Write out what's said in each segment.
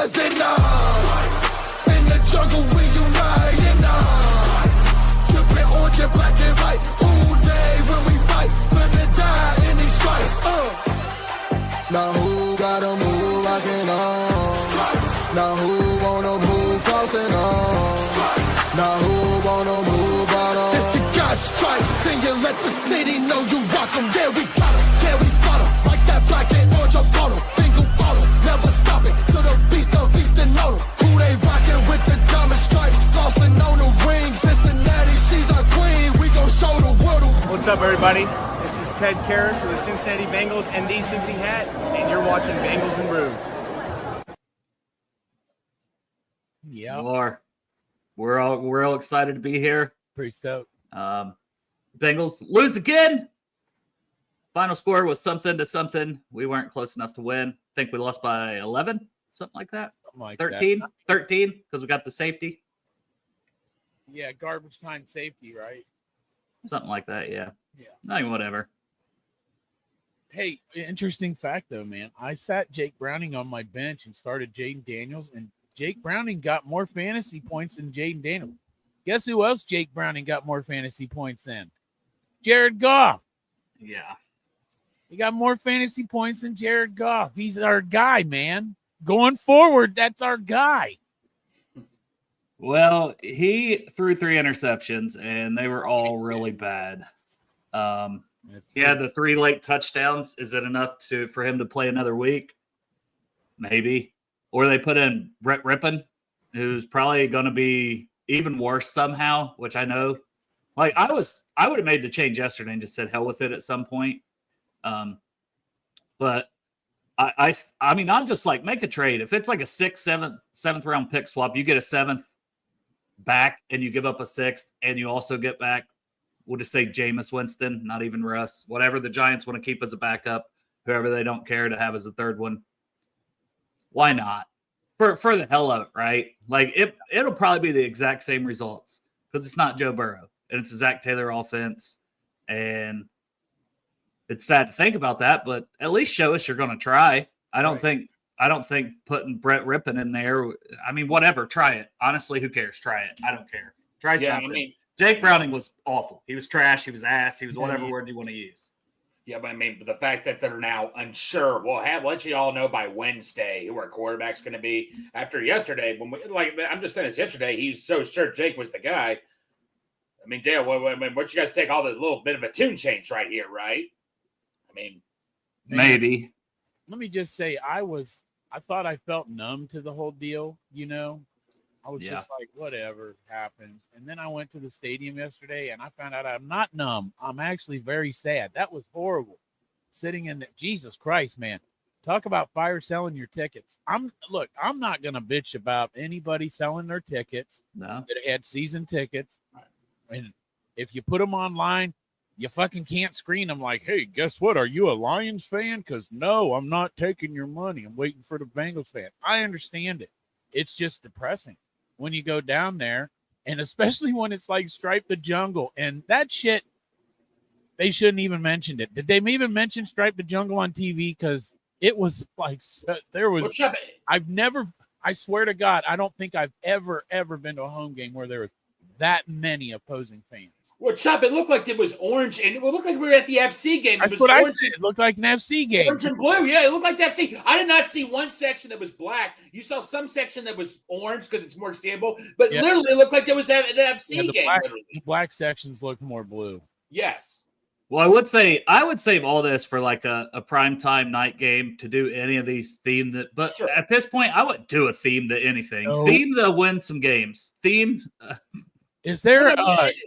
rising up. In the jungle we united up. Tripping orange and black and white. All day when we fight, live and die in these stripes. Now who gotta move rockin' on? Now who wanna move crossing on? Now who wanna move out on? If you got stripes and you let the city know you rock 'em, yeah we got 'em, yeah we fought 'em. Like that black and orange up on 'em, bingo bottle, never stop it. To the beast of Eastern know 'em. Who they rockin' with the diamond stripes, flossing on the ring. Cincinnati, she's our queen, we gon' show the world. What's up everybody? This is Ted Karras for the Cincinnati Bengals and the Cincy Hat, and you're watching Bengals and Brews. Yeah. We're all excited to be here. Pretty stoked. Bengals lose again. Final score was something to something. We weren't close enough to win. I think we lost by 11, something like that. Something like 13, that. 13, because we got the safety. Yeah, garbage time safety, right? Something like that, yeah. Yeah. I mean, whatever. Hey, interesting fact, though, man. I sat Jake Browning on my bench and started Jaden Daniels, and Jake Browning got more fantasy points than Jaden Daniels. Guess who else Jake Browning got more fantasy points than? Jared Goff. Yeah. He got more fantasy points than Jared Goff. He's our guy, man. Going forward, that's our guy. Well, he threw 3 interceptions, and they were all really bad. He had the 3 late touchdowns. Is it enough for him to play another week? Maybe. Or they put in Brett Rippon, who's probably going to be even worse somehow, which I know. Like I would have made the change yesterday and just said hell with it at some point. But I mean, I'm just like, make a trade. If it's like a 6th, 7th round pick swap, you get a 7th back and you give up a 6th and you also get back, we'll just say Jameis Winston, not even Russ, whatever the Giants want to keep as a backup, whoever they don't care to have as a 3rd one. Why not? For the hell of it, right? Like it'll probably be the exact same results because it's not Joe Burrow and it's a Zach Taylor offense. And it's sad to think about that, but at least show us you're going to try. I don't think putting Brett Rippon in there. I mean, whatever, try it. Honestly, who cares? Try it. I don't care. Try something. I mean, Jake Browning was awful. He was trash. He was ass. He was whatever word you want to use. Yeah, but I mean, the fact that they're now unsure, we'll let you all know by Wednesday who our quarterback's going to be. After yesterday, I'm just saying this yesterday, he's so sure Jake was the guy. I mean, Dale, what you guys take all the little bit of a tune change right here, right? I mean, maybe. Let me just say, I thought I felt numb to the whole deal, you know? I was just like, whatever happened. And then I went to the stadium yesterday and I found out I'm not numb. I'm actually very sad. That was horrible. Sitting in there. Jesus Christ, man. Talk about fire selling your tickets. I'm not going to bitch about anybody selling their tickets that had season tickets. And if you put them online, you fucking can't screen them like, hey, guess what? Are you a Lions fan? Because no, I'm not taking your money. I'm waiting for the Bengals fan. I understand it. It's just depressing when you go down there, and especially when it's like Stripe the Jungle and that shit. They shouldn't even mention it. Did they even mention Stripe the Jungle on TV? Because it was like there was. I swear to God, I don't think I've ever been to a home game where there were that many opposing fans. Well, Chop, it looked like it was orange, and it looked like we were at the FC game. That's what I said. It looked like an FC game. Orange and blue, yeah, it looked like the FC. I did not see one section that was black. You saw some section that was orange because it's more seeable, but literally it looked like it was an FC game. The black sections look more blue. Yes. Well, I would save all this for like a primetime night game to do any of these themed. But at this point, I wouldn't do a theme to anything. No. Theme to win some games. Theme. Is there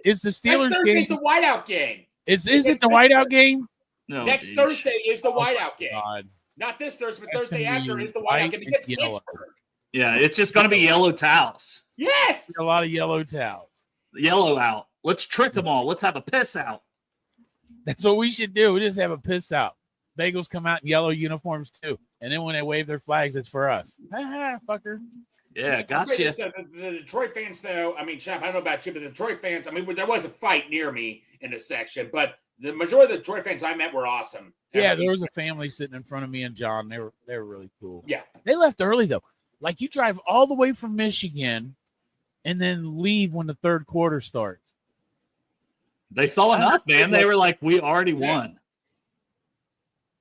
is the Steelers game? Is the whiteout game. Is it the whiteout game? No. Next Thursday is the whiteout game. God. Not this Thursday, but Thursday after is the whiteout game against Pittsburgh. Yeah, it's just going to be yellow towels. Yes. A lot of yellow towels. Yellow out. Let's trick them all. Let's have a piss out. That's what we should do. We just have a piss out. Bengals come out in yellow uniforms too. And then when they wave their flags, it's for us. Ha fucker. Yeah, gotcha. The Detroit fans, though, I mean, Chap, I don't know about you, but the Detroit fans, I mean, there was a fight near me in the section, but the majority of the Detroit fans I met were awesome. Yeah, there was a family sitting in front of me and John. They were really cool. Yeah. They left early, though. Like you drive all the way from Michigan and then leave when the third quarter starts. They saw enough, man. They were like, we already won.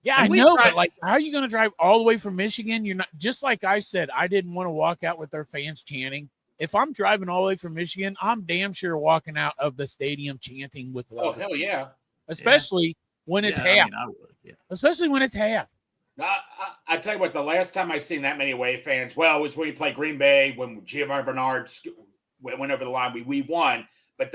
Yeah, I know, but like, how are you going to drive all the way from Michigan? You're not, just like I said, I didn't want to walk out with their fans chanting. If I'm driving all the way from Michigan, I'm damn sure walking out of the stadium chanting with love. Oh, hell yeah. Especially when it's half. I mean, I would, yeah. Especially when it's half. I tell you what, the last time I seen that many Wave fans, well, it was when we played Green Bay, when Giovanni Bernard went over the line. We won, but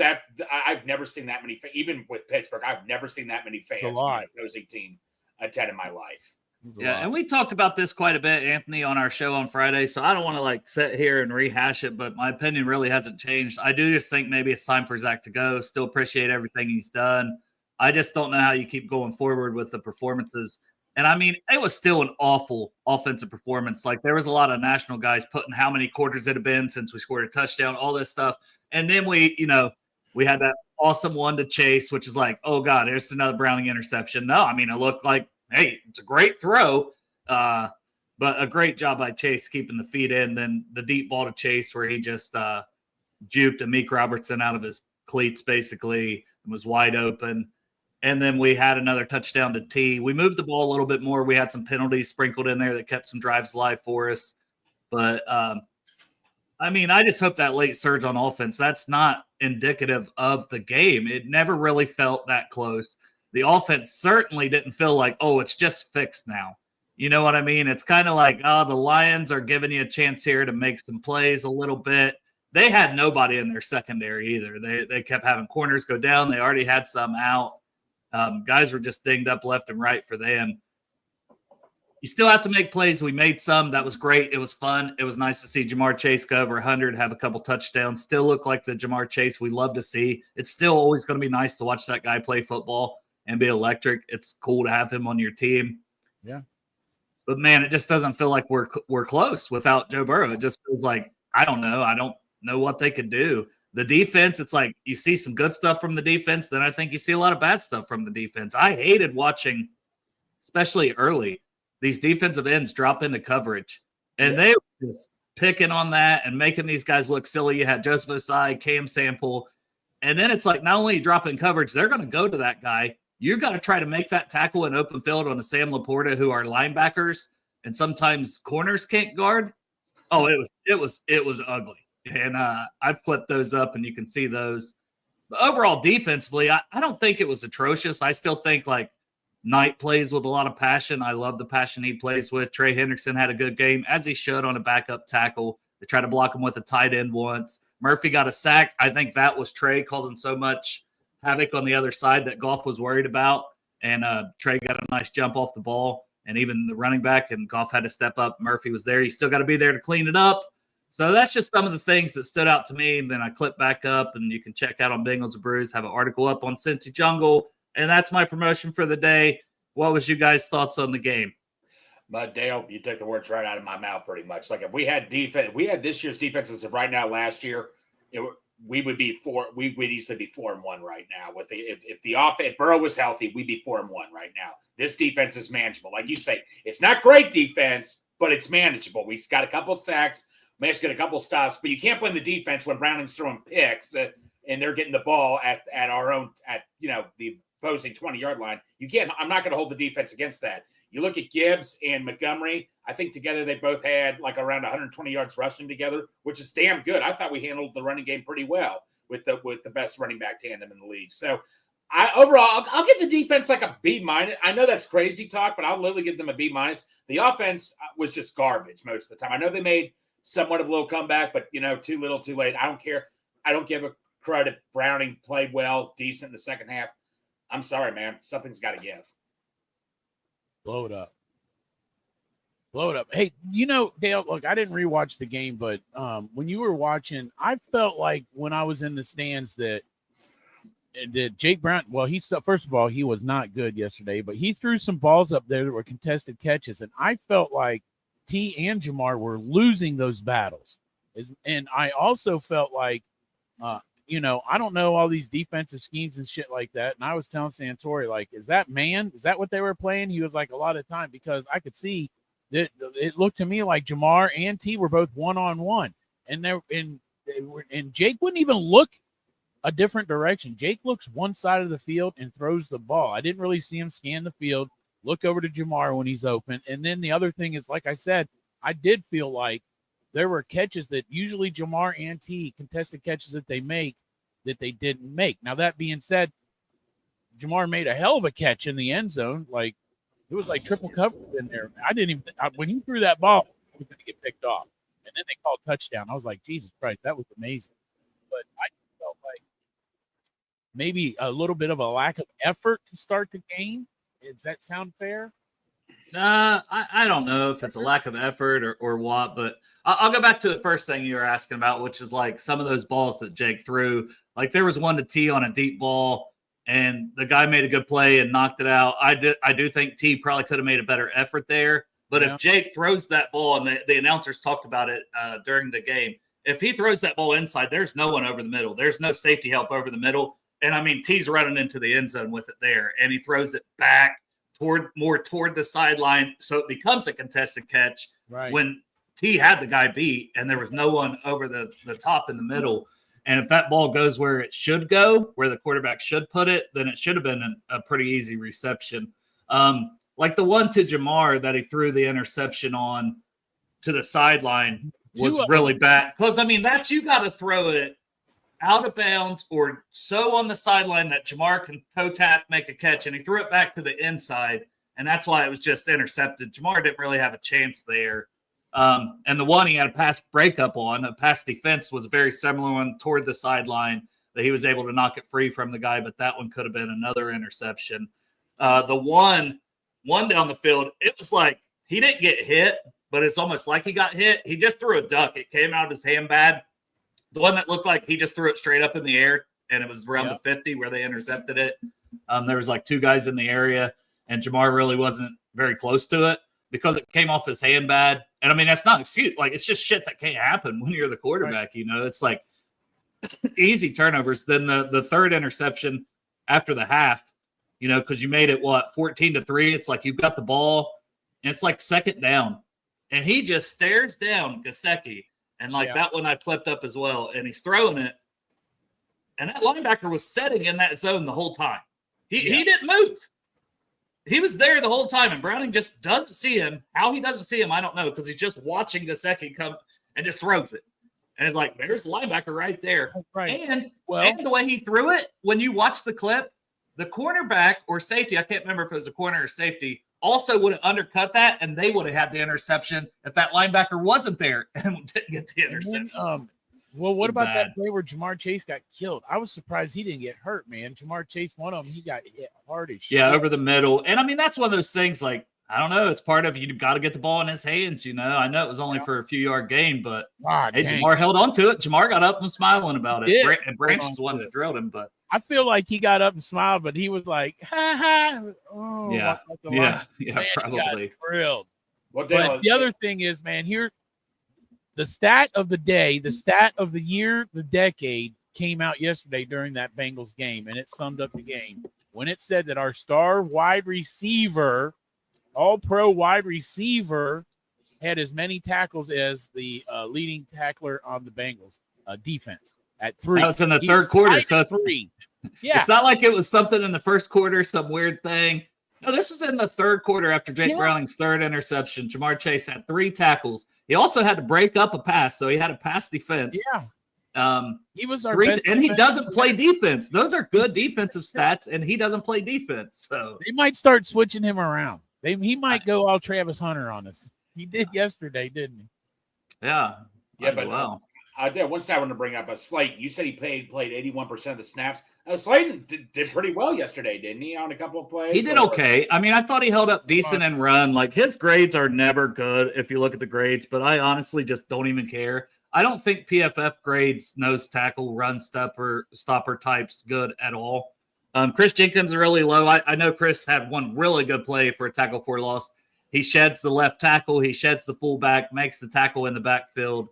I've never seen that many, even with Pittsburgh, I've never seen that many fans from an opposing team attend in my life. Yeah, and we talked about this quite a bit, Anthony, on our show on Friday, so I don't want to like sit here and rehash it, but my opinion really hasn't changed. I do just think maybe it's time for Zach to go. Still appreciate everything he's done. I just don't know how you keep going forward with the performances. And I mean, it was still an awful offensive performance. Like there was a lot of national guys putting how many quarters it had been since we scored a touchdown, all this stuff. And then we had that awesome one to Chase, which is like, oh God, there's another Browning interception. No, I mean, it looked like, hey, it's a great throw. But a great job by Chase keeping the feet in. Then the deep ball to Chase where he just juked Amik Robertson out of his cleats basically and was wide open. And then we had another touchdown to T. We moved the ball a little bit more. We had some penalties sprinkled in there that kept some drives alive for us. But, I mean, I just hope that late surge on offense, that's not indicative of the game. It never really felt that close. The offense certainly didn't feel like, oh, it's just fixed now. You know what I mean? It's kind of like, oh, the Lions are giving you a chance here to make some plays a little bit. They had nobody in their secondary either. They kept having corners go down. They already had some out. Guys were just dinged up left and right for them. You still have to make plays. We made some. That was great. It was fun. It was nice to see Jamar Chase go over 100, have a couple touchdowns, still look like the Jamar Chase we love to see. It's still always going to be nice to watch that guy play football and be electric. It's cool to have him on your team. Yeah. But, man, it just doesn't feel like we're close without Joe Burrow. It just feels like, I don't know. I don't know what they could do. The defense, it's like you see some good stuff from the defense, then I think you see a lot of bad stuff from the defense. I hated watching, especially early, these defensive ends drop into coverage. And they were just picking on that and making these guys look silly. You had Joseph Osai, Cam Sample. And then it's like not only you drop in coverage, they're going to go to that guy. You've got to try to make that tackle in open field on a Sam Laporta, who are linebackers and sometimes corners can't guard. Oh, it was ugly. And I've clipped those up, and you can see those. But overall, defensively, I don't think it was atrocious. I still think, like, Knight plays with a lot of passion. I love the passion he plays with. Trey Hendrickson had a good game, as he should, on a backup tackle. They tried to block him with a tight end once. Murphy got a sack. I think that was Trey causing so much havoc on the other side that Goff was worried about. And Trey got a nice jump off the ball. And even the running back, and Goff had to step up. Murphy was there. He still got to be there to clean it up. So that's just some of the things that stood out to me. And then I clip back up, and you can check out on Bengals and Brews, have an article up on Cincy Jungle. And that's my promotion for the day. What was you guys' thoughts on the game? But Dale, you took the words right out of my mouth pretty much. Like if we had defense, we had this year's defenses of right now last year, we would be we'd easily be 4-1 right now. With if Burrow was healthy, we'd be 4-1 right now. This defense is manageable. Like you say, it's not great defense, but it's manageable. We've got a couple of sacks. Managed to get a couple stops, but you can't blame the defense when Browning's throwing picks and they're getting the ball at the opposing 20-yard line. You can't. I'm not going to hold the defense against that. You look at Gibbs and Montgomery. I think together they both had like around 120 yards rushing together, which is damn good. I thought we handled the running game pretty well with the best running back tandem in the league. So overall, I'll give the defense like a B-. I know that's crazy talk, but I'll literally give them a B-. The offense was just garbage most of the time. I know they made somewhat of a little comeback, but too little, too late. I don't care. I don't give a credit. Browning played well, decent in the second half. I'm sorry, man. Something's got to give. Blow it up. Hey, Dale, look, I didn't rewatch the game, but when you were watching, I felt like when I was in the stands that Jake Brown, well, first of all, he was not good yesterday, but he threw some balls up there that were contested catches, and I felt like T and Jamar were losing those battles. And I also felt like, I don't know all these defensive schemes and shit like that. And I was telling Santori, like, is that what they were playing? He was like, a lot of time, because I could see it looked to me like Jamar and T were both one-on-one, and Jake wouldn't even look a different direction. Jake looks one side of the field and throws the ball. I didn't really see him scan the field, look over to Jamar when he's open. And then the other thing is, like I said, I did feel like there were catches that usually Jamar and T, contested catches that they make, that they didn't make. Now, that being said, Jamar made a hell of a catch in the end zone. Like, it was like triple coverage in there. I didn't even when he threw that ball, he was going to get picked off. And then they called touchdown. I was like, Jesus Christ, that was amazing. But I felt like maybe a little bit of a lack of effort to start the game. Does that sound fair? I don't know if it's a lack of effort or what, but I'll go back to the first thing you were asking about, which is like some of those balls that Jake threw. Like there was one to T on a deep ball, and the guy made a good play and knocked it out. I do think T probably could have made a better effort there. But if Jake throws that ball, and the announcers talked about it during the game, if he throws that ball inside, there's no one over the middle. There's no safety help over the middle. And, I mean, T's running into the end zone with it there, and he throws it back toward the sideline, so it becomes a contested catch when T had the guy beat, and there was no one over the top in the middle. And if that ball goes where it should go, where the quarterback should put it, then it should have been a pretty easy reception. Like the one to Jamar that he threw the interception on to the sideline was really bad. Because, I mean, you got to throw it out of bounds or so on the sideline that Jamar can toe tap, make a catch, and he threw it back to the inside, and that's why it was just intercepted. Jamar didn't really have a chance there. And the one he had a pass breakup on, a pass defense, was a very similar one toward the sideline that he was able to knock it free from the guy, but that one could have been another interception. The one down the field, it was like he didn't get hit, but it's almost like he got hit. He just threw a duck. It came out of his hand bad. The one that looked like he just threw it straight up in the air, and it was around the 50 where they intercepted it. There was like two guys in the area, and Jamar really wasn't very close to it because it came off his hand bad. And, I mean, that's not an excuse. Like, it's just shit that can't happen when you're the quarterback, you know. It's like easy turnovers. Then the third interception after the half, you know, because you made it, 14-3. It's like you've got the ball, and it's like second down. And he just stares down Gesicki. And, that one I clipped up as well. And he's throwing it. And that linebacker was sitting in that zone the whole time. He didn't move. He was there the whole time. And Browning just doesn't see him. How he doesn't see him, I don't know. Because he's just watching Gesicki come and just throws it. And it's like, there's the linebacker right there. Right. And the way he threw it, when you watch the clip, the cornerback or safety, I can't remember if it was a corner or safety, also would have undercut that, and they would have had the interception if that linebacker wasn't there and didn't get the interception. Then, what about that play where Jamar Chase got killed? I was surprised he didn't get hurt, man. Jamar Chase, one of them, he got hit hard as shit. Yeah, over the middle. And, I mean, that's one of those things, like, I don't know. It's part of you got to get the ball in his hands, you know. I know it was only for a few-yard gain, but, Jamar held on to it. Jamar got up and smiling about it. And Branch is the one that drilled him, but. I feel like he got up and smiled, but he was like, ha, ha. Oh, yeah, man, probably. Thrilled. But the other thing is, man, here, the stat of the day, the stat of the year, the decade came out yesterday during that Bengals game, and it summed up the game. When it said that our star wide receiver, all-pro wide receiver, had as many tackles as the leading tackler on the Bengals defense. At 3. That was in the third quarter, so it's 3. Yeah. It's not like it was something in the first quarter, some weird thing. No, this was in the third quarter after Jake Browning's third interception. Jamar Chase had 3 tackles. He also had to break up a pass, so he had a pass defense. Yeah. He was our best and he doesn't play defense. Those are good defensive stats, and he doesn't play defense. So they might start switching him around. He might go all Travis Hunter on us. He did yesterday, didn't he? Yeah. Yeah, but wow. One stat I want to bring up, Slayton. You said he played 81% of the snaps. Slayton did pretty well yesterday, didn't he, on a couple of plays? He did okay. I mean, I thought he held up decent and run. Like, his grades are never good if you look at the grades, but I honestly just don't even care. I don't think PFF grades nose tackle, run stopper types good at all. Chris Jenkins is really low. I know Chris had one really good play for a tackle for loss. He sheds the left tackle. He sheds the fullback, makes the tackle in the backfield.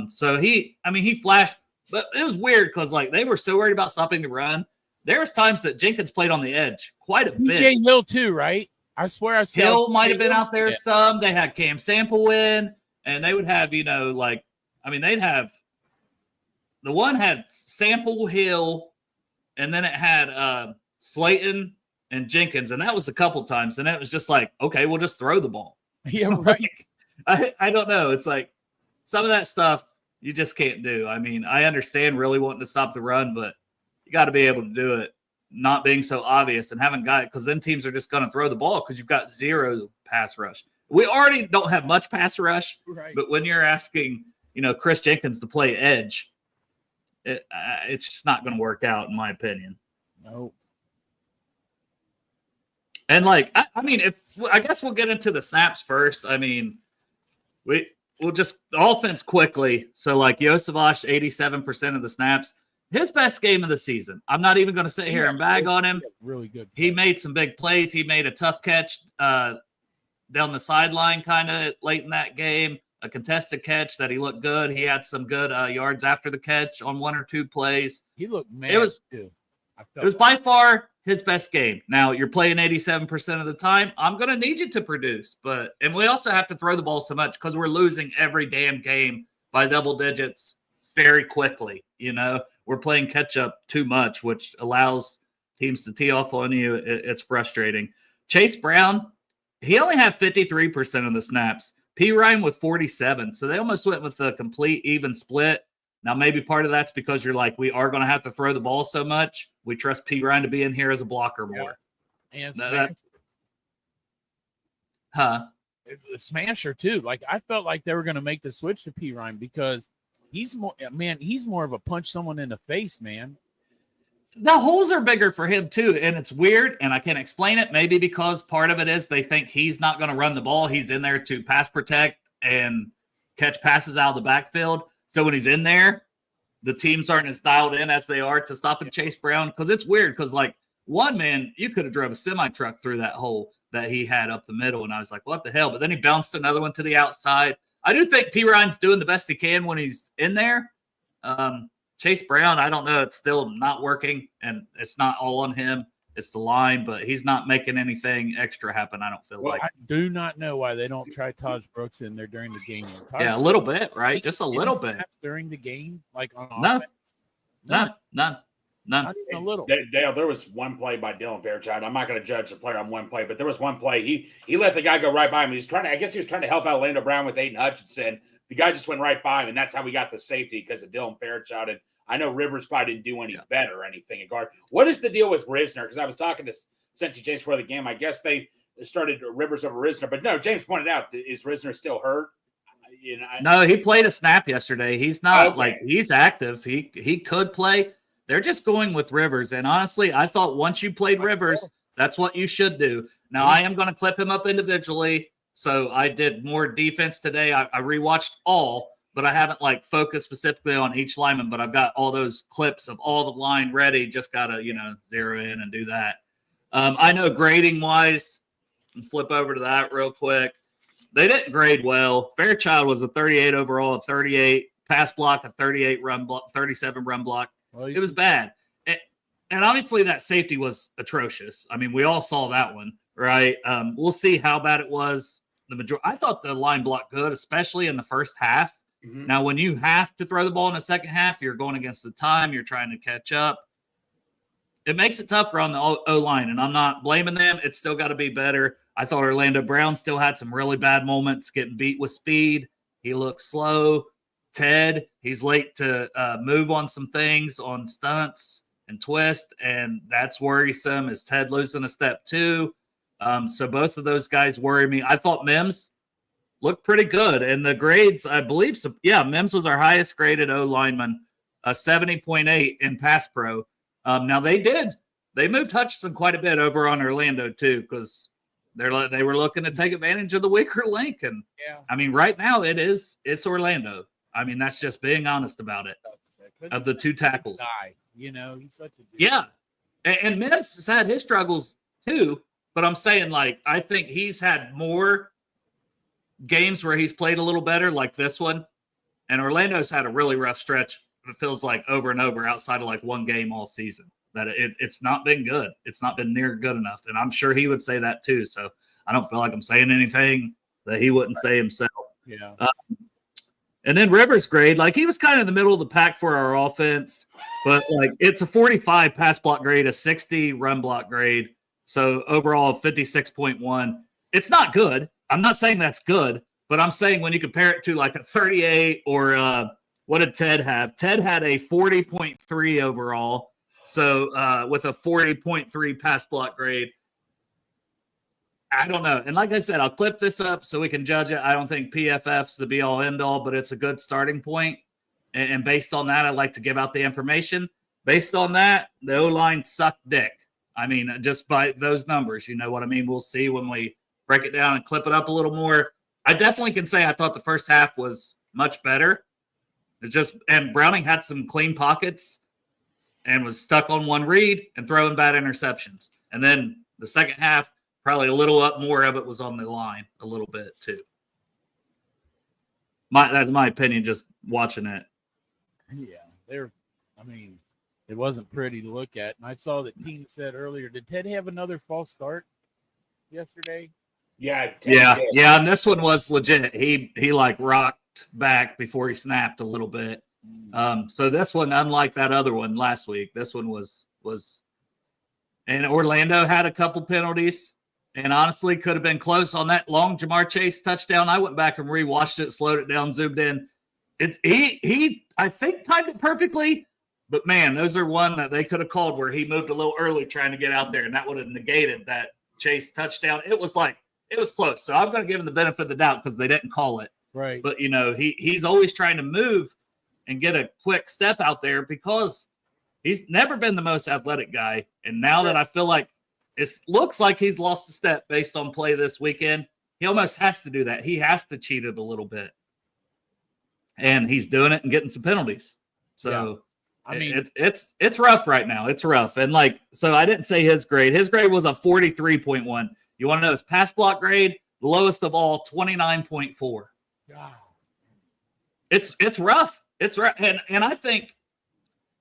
So he flashed, but it was weird because they were so worried about stopping the run. There was times that Jenkins played on the edge quite a bit. DJ Hill too, right? I swear I saw Hill might have been out there Yeah. some. They had Cam Sample in, and they would have, they'd have the one had Sample, Hill, and then it had Slayton and Jenkins, and that was a couple times, and it was just like, okay, we'll just throw the ball. Yeah, right. I don't know. It's like some of that stuff you just can't do. I mean, I understand really wanting to stop the run, but you got to be able to do it, not being so obvious and having got it, because then teams are just going to throw the ball because you've got zero pass rush. We already don't have much pass rush, Right. but when you're asking, Chris Jenkins to play edge, it's just not going to work out, in my opinion. No. And I guess we'll get into the snaps first. I mean, we'll just the offense quickly. So Josevach, 87% of the snaps, his best game of the season. I'm not even going to sit here and bag on him. Really good. He made some big plays. He made a tough catch down the sideline kind of late in that game, a contested catch that he looked good. He had some good yards after the catch on one or two plays. He looked mad too. It was by far his best game. Now, you're playing 87% of the time. I'm going to need you to produce. And we also have to throw the ball so much because we're losing every damn game by double digits very quickly. We're playing catch up too much, which allows teams to tee off on you. It's frustrating. Chase Brown, he only had 53% of the snaps. P. Ryan with 47. So they almost went with a complete even split. Now, maybe part of that's because you're like, we are going to have to throw the ball so much. We trust P. Ryan to be in here as a blocker more. And the smasher too. I felt like they were going to make the switch to P. Ryan because he's more of a punch someone in the face, man. The holes are bigger for him too, and it's weird, and I can't explain it. Maybe because part of it is they think he's not going to run the ball. He's in there to pass protect and catch passes out of the backfield. So when he's in there, the teams aren't as dialed in as they are to stopping Chase Brown. Because it's weird because, one man, you could have drove a semi-truck through that hole that he had up the middle. And I was like, what the hell? But then he bounced another one to the outside. I do think P. Ryan's doing the best he can when he's in there. Chase Brown, I don't know. It's still not working, and it's not all on him. It's the line, but he's not making anything extra happen, I don't feel like. I do not know why they don't try Taj Brooks in there during the game. Yeah, a little bit, right? Just a little bit. During the game, on offense? None. Not even a little. Dale, there was one play by Dylan Fairchild. I'm not going to judge the player on one play, but there was one play. He let the guy go right by him. He was trying to help out Orlando Brown with Aiden Hutchinson. The guy just went right by him, and that's how we got the safety because of Dylan Fairchild. And I know Rivers probably didn't do any better or anything at guard. What is the deal with Risner? Because I was talking to Sensi James before the game. I guess they started Rivers over Risner. But no, James pointed out, is Risner still hurt? No, he played a snap yesterday. He's not he's active. He could play. They're just going with Rivers. And honestly, I thought once you played Rivers, that's what you should do. Now, I am going to clip him up individually. So I did more defense today. I rewatched all. But I haven't focused specifically on each lineman, but I've got all those clips of all the line ready. Just got to, zero in and do that. I know grading wise, and flip over to that real quick. They didn't grade well. Fairchild was a 38 overall, a 38 pass block, a 38 run block, 37 run block. Well, it was bad. And obviously that safety was atrocious. I mean, we all saw that one, right? We'll see how bad it was. I thought the line blocked good, especially in the first half. Mm-hmm. Now, when you have to throw the ball in the second half, you're going against the time. You're trying to catch up. It makes it tougher on the O-line, and I'm not blaming them. It's still got to be better. I thought Orlando Brown still had some really bad moments, getting beat with speed. He looked slow. Ted, he's late to move on some things on stunts and twist, and that's worrisome. Is Ted losing a step too? So both of those guys worry me. I thought Mims looked pretty good. And the grades, I believe, Mims was our highest graded O-lineman, 70.8 in pass pro. Now they moved Hutchinson quite a bit over on Orlando too, because they were looking to take advantage of the weaker link. And I mean, right now it's Orlando. I mean, that's just being honest about it. Of the two tackles, he's such a dude. Yeah, and Mims has had his struggles too. But I'm saying, I think he's had more games where he's played a little better, like this one. And Orlando's had a really rough stretch. It feels like over and over outside of one game all season. that it's not been good. It's not been near good enough. And I'm sure he would say that too. So I don't feel like I'm saying anything that he wouldn't say himself. Yeah. And then Rivers' grade, like he was kind of in the middle of the pack for our offense, but like it's a 45 pass block grade, a 60 run block grade. So overall 56.1. It's not good. I'm not saying that's good, but I'm saying when you compare it to like a 38 or what did Ted have? Ted had a 40.3 overall. So with a 40.3 pass block grade, I don't know. And like I said, I'll clip this up so we can judge it. I don't think PFF's the be-all, end-all, but it's a good starting point. And based on that, I'd like to give out the information. Based on that, the O-line sucked dick. I mean, just by those numbers, you know what I mean? We'll see when we break it down and clip it up a little more. I definitely can say I thought the first half was much better. It's just, and Browning had some clean pockets and was stuck on one read and throwing bad interceptions. And then the second half, probably a little up more of it was on the line a little bit too. That's my opinion, just watching it. Yeah, it wasn't pretty to look at. And I saw that Tina said earlier, did Ted have another false start yesterday? Yeah. Yeah. And this one was legit. He like rocked back before he snapped a little bit. So this one, unlike that other one last week, this one was, and Orlando had a couple penalties. And honestly, could have been close on that long Jamar Chase touchdown. I went back and rewatched it, slowed it down, zoomed in. He I think timed it perfectly, but man, those are one that they could have called where he moved a little early trying to get out there, and that would have negated that Chase touchdown. It was close. So I'm going to give him the benefit of the doubt because they didn't call it. Right. But he's always trying to move and get a quick step out there because he's never been the most athletic guy, and now that I feel like it looks like he's lost a step based on play this weekend. He almost has to do that. He has to cheat it a little bit. And he's doing it and getting some penalties. So I mean, it's rough right now. It's rough. And so I didn't say his grade. His grade was a 43.1. You want to know his pass block grade? The lowest of all, 29.4. God. It's rough. It's rough. And I think,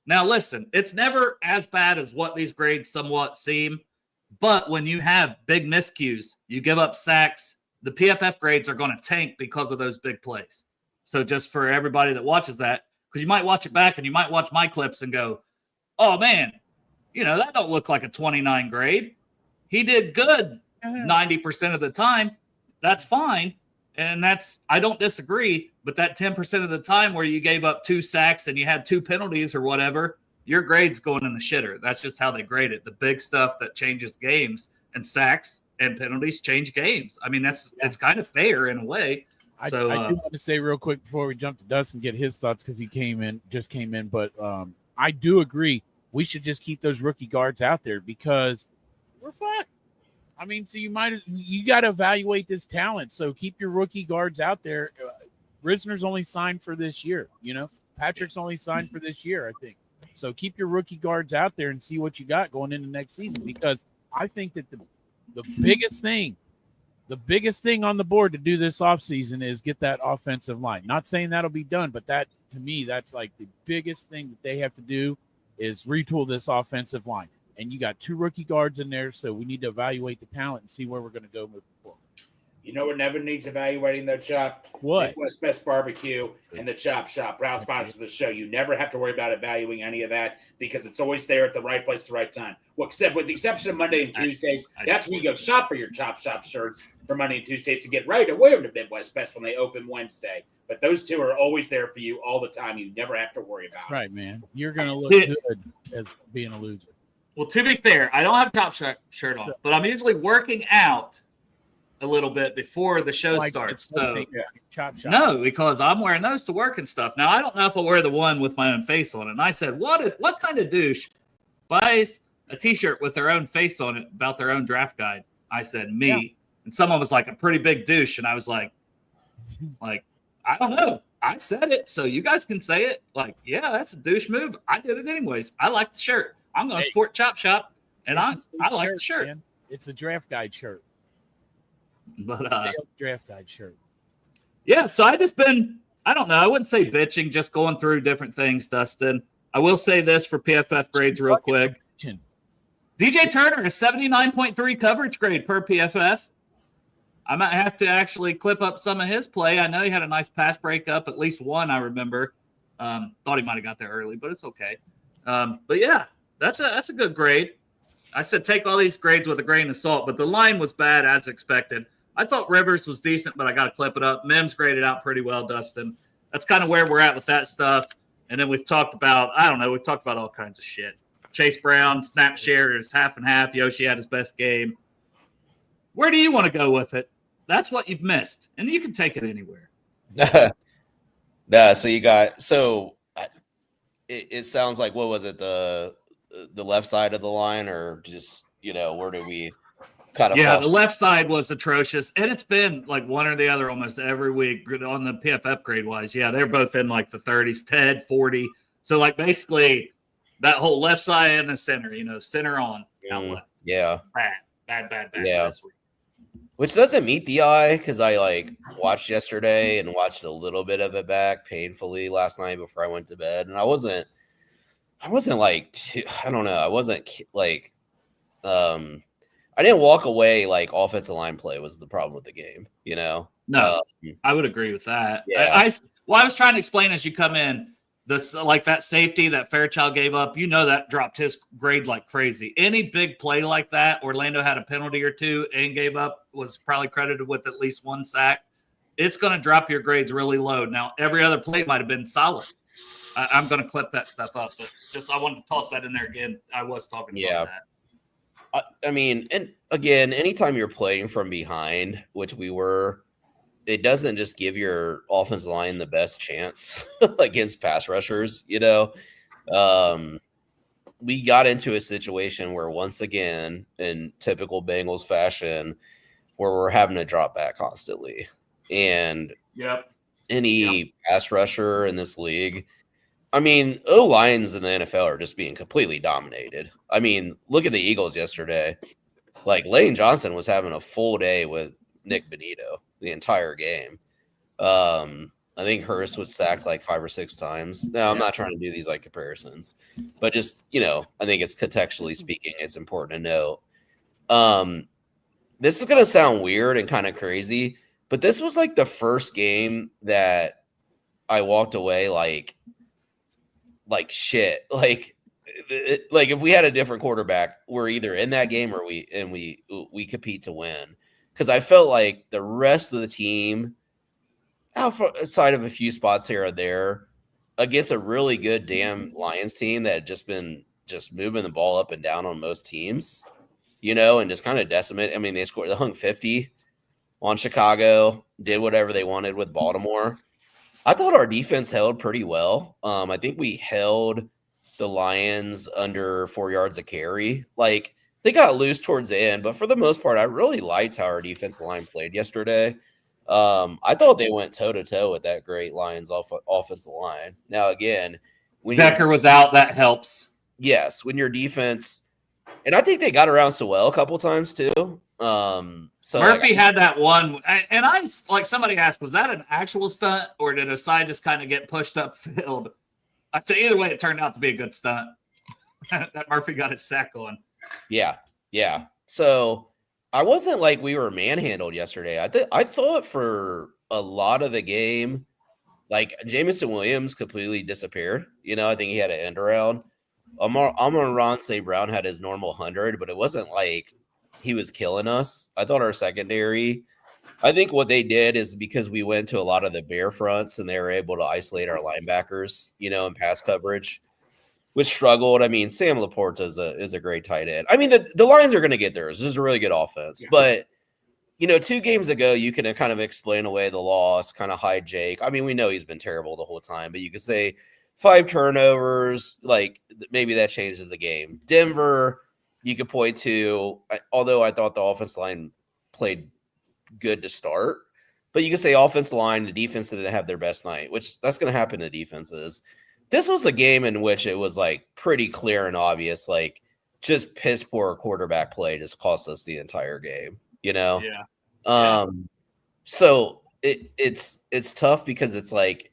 now listen, it's never as bad as what these grades somewhat seem. But when you have big miscues, you give up sacks, the PFF grades are going to tank because of those big plays. So just for everybody that watches that, because you might watch it back and you might watch my clips and go, oh, man, that don't look like a 29 grade. He did good 90% of the time. That's fine. And I don't disagree. But that 10% of the time where you gave up 2 sacks and you had 2 penalties or whatever, your grade's going in the shitter. That's just how they grade it. The big stuff that changes games, and sacks and penalties change games. I mean, it's kind of fair in a way. I do want to say real quick before we jump to Dustin, get his thoughts because he just came in. But I do agree. We should just keep those rookie guards out there because we're fucked. I mean, so you got to evaluate this talent. So keep your rookie guards out there. Risner's only signed for this year. Patrick's only signed for this year, I think. So keep your rookie guards out there and see what you got going into next season, because I think that the biggest thing on the board to do this offseason is get that offensive line. Not saying that'll be done, but that, to me, that's like the biggest thing that they have to do is retool this offensive line. And you got 2 rookie guards in there, so we need to evaluate the talent and see where we're going to go moving forward. You know what never needs evaluating, though, Chop? What? Midwest Best Barbecue and the Chop Shop, proud sponsors of the show. You never have to worry about evaluating any of that because it's always there at the right place at the right time. Well, except with the exception of Monday and Tuesdays, that's when you go shop for your Chop Shop shirts for Monday and Tuesdays to get ready to wear the Midwest Best when they open Wednesday. But those 2 are always there for you all the time. You never have to worry about it. Right, man. You're going to look good as being a loser. Well, to be fair, I don't have a Chop shirt on, but I'm usually working out a little bit before the show starts. So, Chop Shop. No, because I'm wearing those to work and stuff. Now, I don't know if I'll wear the one with my own face on it. And I said, what kind of douche buys a T-shirt with their own face on it about their own draft guide? I said, me. Yeah. And someone was like, a pretty big douche. And I was like, I don't know. I said it, so you guys can say it. Like, yeah, that's a douche move. I did it anyways. I like the shirt. I'm going to support Chop Shop, and I like the shirt. Man. It's a draft guide shirt. But draft guide shirt. Yeah, so I don't know. I wouldn't say bitching, just going through different things, Dustin. I will say this for PFF grades real quick. DJ Turner is 79.3 coverage grade per PFF. I might have to actually clip up some of his play. I know he had a nice pass breakup, at least one I remember. Thought he might have got there early, but it's okay. But yeah, that's a good grade. I said take all these grades with a grain of salt, but the line was bad as expected. I thought Rivers was decent, but I got to clip it up. Mims graded out pretty well, Dustin. That's kind of where we're at with that stuff. And then we've talked about, we've talked about all kinds of shit. Chase Brown, snap share is half and half. Yoshi had his best game. Where do you want to go with it? That's what you've missed. And you can take it anywhere. Yeah, so you got it sounds like, what was it, the left side of the line, or just, where do we kind of the left side was atrocious, and it's been like one or the other almost every week on the PFF grade wise. Yeah, they're both in like the 30s. Ted 40. So like basically that whole left side and the center, center on out left. Yeah, bad yeah, this week. Which doesn't meet the eye, because I watched yesterday and watched a little bit of it back painfully last night before I went to bed, and I wasn't like, I don't know, I wasn't like, I didn't walk away like offensive line play was the problem with the game, No, I would agree with that. Yeah. I was trying to explain as you come in, this like that safety that Fairchild gave up, that dropped his grade like crazy. Any big play like that, Orlando had a penalty or two and gave up, was probably credited with at least one sack. It's going to drop your grades really low. Now, every other play might have been solid. I'm going to clip that stuff up, but just I wanted to toss that in there again. I was talking about that. I mean, and again, anytime you're playing from behind, which we were, it doesn't just give your offensive line the best chance against pass rushers. We got into a situation where, once again, in typical Bengals fashion, where we're having to drop back constantly. And any pass rusher in this league, I mean, O-lines in the NFL are just being completely dominated. I mean, look at the Eagles yesterday. Like, Lane Johnson was having a full day with Nick Benito the entire game. I think Hurst was sacked like 5 or 6 times. Now, I'm not trying to do these like comparisons, but just, I think it's contextually speaking, it's important to note. This is going to sound weird and kind of crazy, but this was like the first game that I walked away like shit. Like if we had a different quarterback, we're either in that game or we compete to win. Because I felt like the rest of the team, outside of a few spots here or there, against a really good damn Lions team that had just been moving the ball up and down on most teams, and just kind of decimate. I mean, they hung 50 on Chicago, did whatever they wanted with Baltimore. I thought our defense held pretty well. I think we held the Lions under 4 yards a carry. Like, they got loose towards the end, but for the most part, I really liked how our defensive line played yesterday. I thought they went toe-to-toe with that great Lions offensive line. Now, again, when Decker was out, that helps. Yes, when your defense – and I think they got around Sewell a couple times too. So Murphy had that one, and I like somebody asked, was that an actual stunt or did Osai just kind of get pushed upfield? I said either way, it turned out to be a good stunt that Murphy got his sack on. Yeah. So I wasn't like we were manhandled yesterday. I thought for a lot of the game, like Jameis Williams completely disappeared. I think he had an end around. Amon-Ra St. Brown had his normal 100, but it wasn't like he was killing us. I thought our secondary, I think what they did is because we went to a lot of the bear fronts and they were able to isolate our linebackers, in pass coverage, which struggled. I mean, Sam Laporta is a great tight end. I mean, the Lions are going to get theirs. This is a really good offense. Yeah. But, 2 games ago, you can kind of explain away the loss, kind of hide Jake. I mean, we know he's been terrible the whole time, but you could say 5 turnovers, like maybe that changes the game. Denver, you could point to, although I thought the offensive line played good to start, but you could say offensive line, the defense didn't have their best night, which that's going to happen to defenses. This was a game in which it was like pretty clear and obvious, like just piss poor quarterback play just cost us the entire game, Yeah. So it's tough because it's like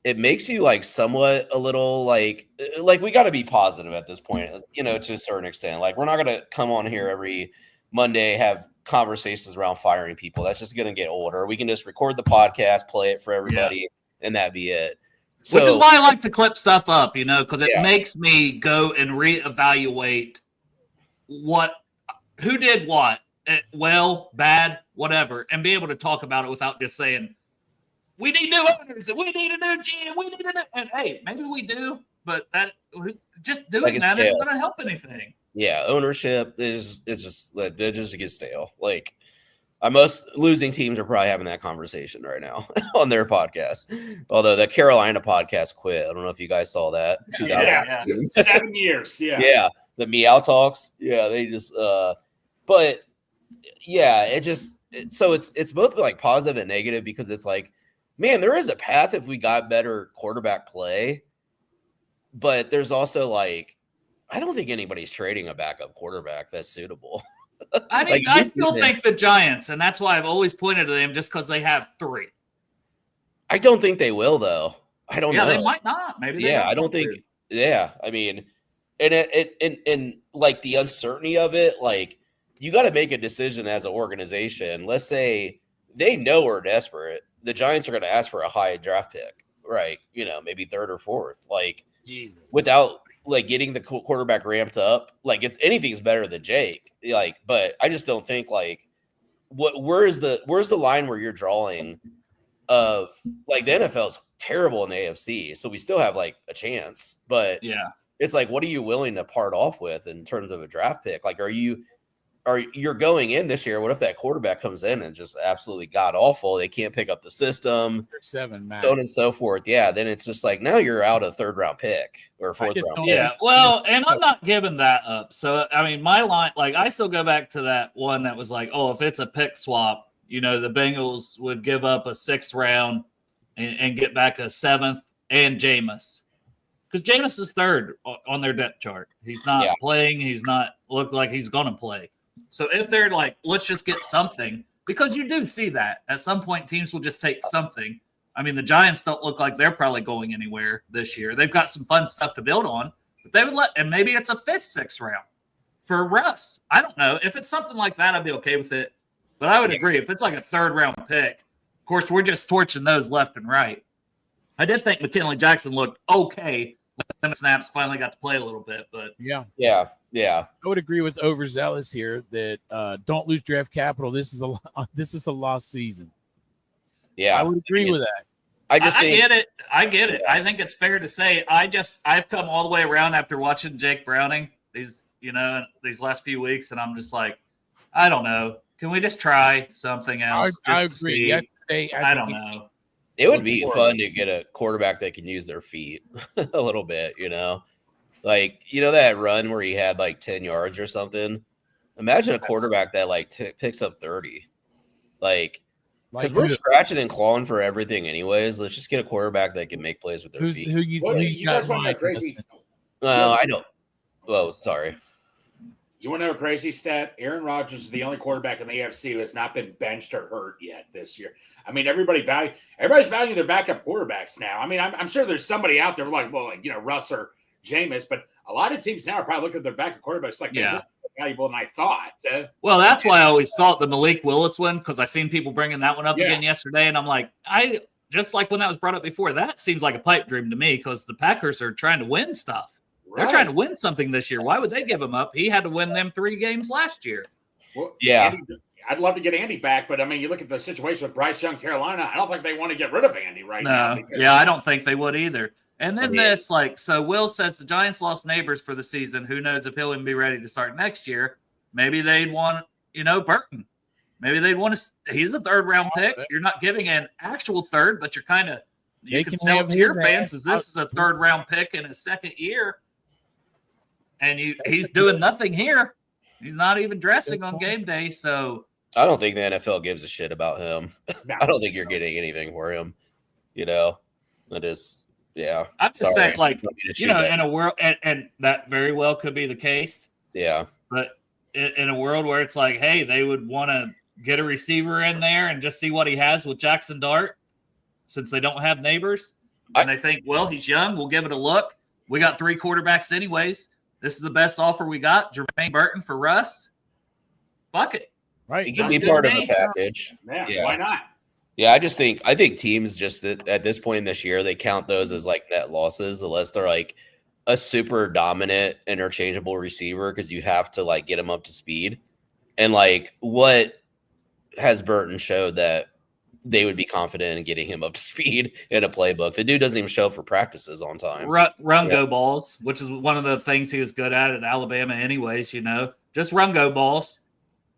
it makes you like somewhat a little like we got to be positive at this point, to a certain extent. Like we're not going to come on here every Monday, have conversations around firing people. That's just going to get older. We can just record the podcast, play it for everybody, and that be it. So, which is why I like to clip stuff up, because it Yeah. makes me go and reevaluate who did what, well, bad, whatever, and be able to talk about it without just saying, we need new owners, and we need a new GM, we need a new, and hey, maybe we do, but just doing that isn't going to help anything. Yeah, ownership is just like they just get stale. Like most losing teams are probably having that conversation right now on their podcast. Although the Carolina podcast quit. I don't know if you guys saw that. 2000. 7 years. Yeah. Yeah. The Meow Talks. Yeah, they just but yeah, it's both like positive and negative because it's like, man, there is a path if we got better quarterback play. But there's also like, I don't think anybody's trading a backup quarterback that's suitable. I mean, I still think the Giants, and that's why I've always pointed to them, just because they have 3. I don't think they will, though. I don't know. Yeah, they might not. Maybe. I don't think. Yeah, I mean, and like the uncertainty of it, like you got to make a decision as an organization. Let's say they know we're desperate. The Giants are going to ask for a high draft pick, right? Maybe 3rd or 4th, like without like getting the quarterback ramped up. Like anything's better than Jake. Like, but I just don't think like where's the line where you're drawing of like the NFL's terrible in the AFC, so we still have like a chance. But yeah, it's like, what are you willing to part off with in terms of a draft pick? Like, you're going in this year? What if that quarterback comes in and just absolutely god awful? They can't pick up the system, 7, so on and so forth. Yeah, then it's just like now you're out a 3rd round pick or a 4th round. Yeah, well, and I'm not giving that up. So I mean, my line, like I still go back to that one that was like, oh, if it's a pick swap, the Bengals would give up a 6th round and get back a 7th and Jameis. Because Jameis is 3rd on their depth chart. He's not playing. He's not looked like he's going to play. So if they're like, let's just get something, because you do see that at some point teams will just take something. I mean, the Giants don't look like they're probably going anywhere this year. They've got some fun stuff to build on, but they would and maybe it's a 5th, 6th round for Russ. I don't know. If it's something like that, I'd be okay with it. But I would agree if it's like a 3rd round pick. Of course, we're just torching those left and right. I did think McKinley Jackson looked okay. When snaps finally got to play a little bit, but yeah. I would agree with Overzealous here that don't lose draft capital. This is a lost season. Yeah, I would agree with that. I get it. I get it. I think it's fair to say I've come all the way around after watching Jake Browning these last few weeks, and I'm just like, I don't know. Can we just try something else? I agree. I don't know. It would be fun to get a quarterback that can use their feet a little bit, like, that run where he had like 10 yards or something. Imagine a quarterback that like picks up 30, like, because we're scratching and clawing for everything anyways. Let's just get a quarterback that can make plays with their feet. Who you guys want to know crazy? I don't. Oh, sorry. You want to know a crazy stat? Aaron Rodgers is the only quarterback in the AFC who has not been benched or hurt yet this year. I mean, everybody's valuing their backup quarterbacks now. I mean, I'm sure there's somebody out there like, Russ or Jameis, but a lot of teams now are probably looking at their backup quarterbacks like, this is more valuable than I thought. Well, that's why I always thought the Malik Willis one, because I seen people bringing that one up again yesterday, and I'm like, just like when that was brought up before, that seems like a pipe dream to me because the Packers are trying to win stuff. Right. They're trying to win something this year. Why would they give him up? He had to win them 3 games last year. Well, yeah. I'd love to get Andy back, but I mean, you look at the situation with Bryce Young, Carolina. I don't think they want to get rid of Andy now. Yeah, I don't think they would either. And then so Will says the Giants lost Neighbors for the season. Who knows if he'll even be ready to start next year? Maybe they'd want, Burton. Maybe they'd want to. He's a 3rd round pick. You're not giving an actual 3rd, but you're kind of. You can sell to your fans as this is a 3rd round pick in his 2nd year. And he's doing nothing here. He's not even dressing on game day. So I don't think the NFL gives a shit about him. I don't think you're getting anything for him. That is, yeah. I'm just saying, like, in a world, and that very well could be the case. Yeah. But in a world where it's like, hey, they would want to get a receiver in there and just see what he has with Jackson Dart, since they don't have Neighbors. And they think, well, he's young. We'll give it a look. We got 3 quarterbacks anyways. This is the best offer we got. Jermaine Burton for Russ. Fuck it. Right. He can be part of a package. Yeah, why not? Yeah, I think teams just at this point in this year, they count those as like net losses unless they're like a super dominant interchangeable receiver because you have to like get them up to speed. And like what has Burton showed that they would be confident in getting him up to speed in a playbook? The dude doesn't even show up for practices on time. Run go balls, which is one of the things he was good at Alabama anyways, Just run go balls.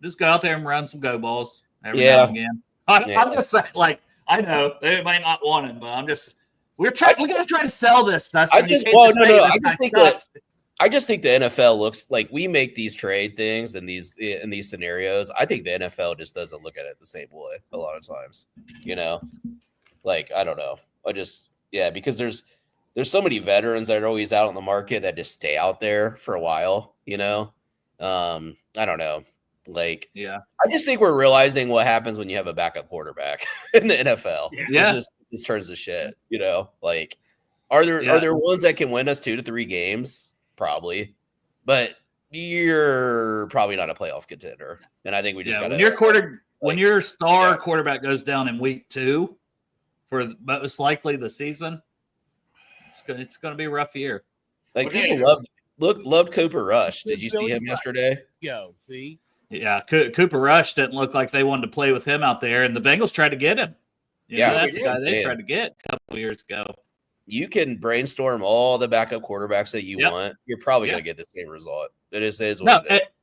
Just go out there and run some go balls every now and again. I'm just saying, like, I know they might not want him, but we gotta try to sell this, Dustin. I just think the NFL looks like we make these trade things in these scenarios. I think the NFL just doesn't look at it the same way a lot of times. Like I don't know. Because there's so many veterans that are always out on the market that just stay out there for a while. I don't know. Like, I just think we're realizing what happens when you have a backup quarterback in the NFL. Yeah, it just turns to shit. Like, are there ones that can win us 2 to 3 games? Probably, but you're probably not a playoff contender. And I think we just got when your star quarterback goes down in week 2 for most likely the season, it's going to be a rough year. Like people loved Cooper Rush. Did you see him yesterday? See. Yeah, Cooper Rush didn't look like they wanted to play with him out there, and the Bengals tried to get him. That's the guy they tried to get a couple years ago. You can brainstorm all the backup quarterbacks that you want. You're probably going to get the same result. It is what it is.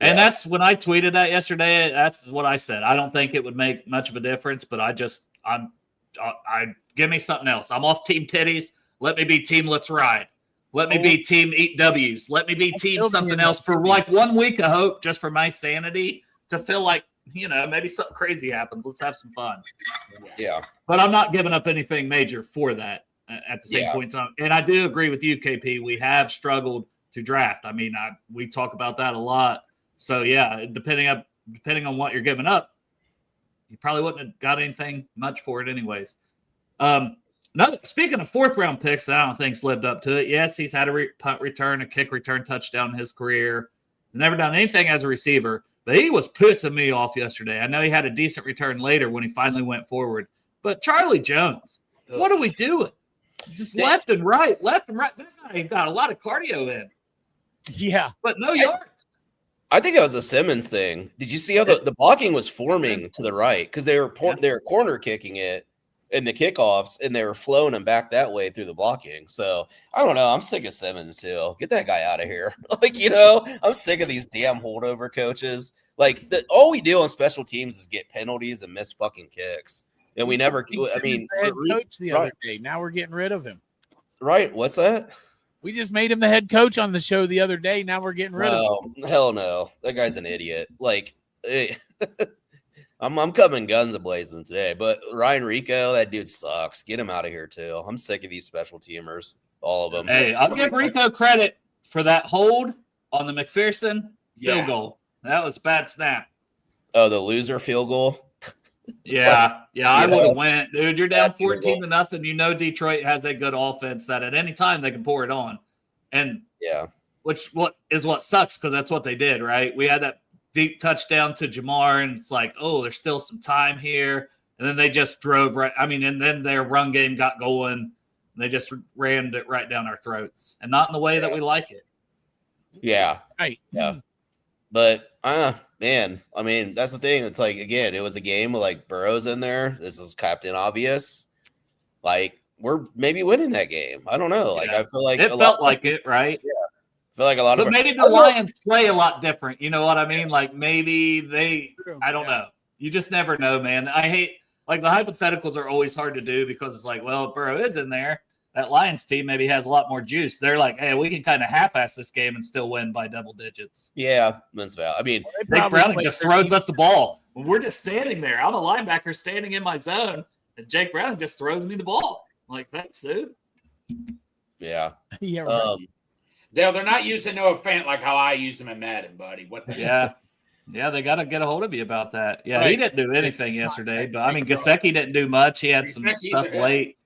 And that's when I tweeted that yesterday. That's what I said. I don't think it would make much of a difference, but I give me something else. I'm off team titties. Let me be team let's ride. Let me be team eat W's. Let me be team something else for like 1 week of hope, just for my sanity to feel like, maybe something crazy happens. Let's have some fun. Yeah. But I'm not giving up anything major for that at the same point in time. And I do agree with you, KP. We have struggled to draft. I mean, we talk about that a lot. So, depending on what you're giving up, you probably wouldn't have got anything much for it anyways. Speaking of 4th-round picks, I don't think's lived up to it. Yes, he's had a punt return, a kick return touchdown in his career. Never done anything as a receiver, but he was pissing me off yesterday. I know he had a decent return later when he finally went forward. But Charlie Jones, what are we doing? Just left and right. That guy got a lot of cardio in. Yeah. But no yards. I think that was a Simmons thing. Did you see how the blocking was forming to the right? Because they were corner kicking it in the kickoffs, and they were flowing him back that way through the blocking. So I don't know. I'm sick of Simmons too. Get that guy out of here. I'm sick of these damn holdover coaches. Like all we do on special teams is get penalties and miss fucking kicks, and we never. I mean, the head coach the other day. Now we're getting rid of him. Right? What's that? We just made him the head coach on the show the other day. Now we're getting rid of him. Hell no. That guy's an idiot. Like. I'm coming guns a-blazing today, but Ryan Rico, that dude sucks. Get him out of here too. I'm sick of these special teamers, all of them. Hey, I'll give Rico credit for that hold on the McPherson field goal. That was a bad snap. Oh, the loser field goal? Yeah, I would have went. Dude, you're down 14-0. You know Detroit has a good offense that at any time they can pour it on. And what sucks because that's what they did, right? We had that deep touchdown to Jamar, and it's like, oh, there's still some time here. And then they just drove right. I mean, and then their run game got going. And they just ran it right down our throats, and not in the way that we like it. Yeah. Right. Yeah. But, man, I mean, that's the thing. It's like, again, it was a game with like Burrow's in there. This is Captain Obvious. Like, we're maybe winning that game. I don't know. Like, I feel like it felt like it, right? Yeah. I feel like a lot but maybe the Lions play a lot different. You know what I mean? Like maybe I don't know. You just never know, man. I hate like the hypotheticals are always hard to do because it's like, well, if Burrow is in there, that Lions team maybe has a lot more juice. They're like, hey, we can kind of half-ass this game and still win by double digits. Yeah, that's valid. I mean, Nick Browning just throws us the ball. We're just standing there. I'm a linebacker standing in my zone, and Jake Browning just throws me the ball. I'm like, thanks, dude. Yeah. Yeah. Right. Dale, they're not using Noah Fant like how I use him in Madden, buddy. What the Yeah, they got to get a hold of you about that. Yeah, He didn't do anything yesterday, but I mean, Gesicki didn't do much. He had some stuff late.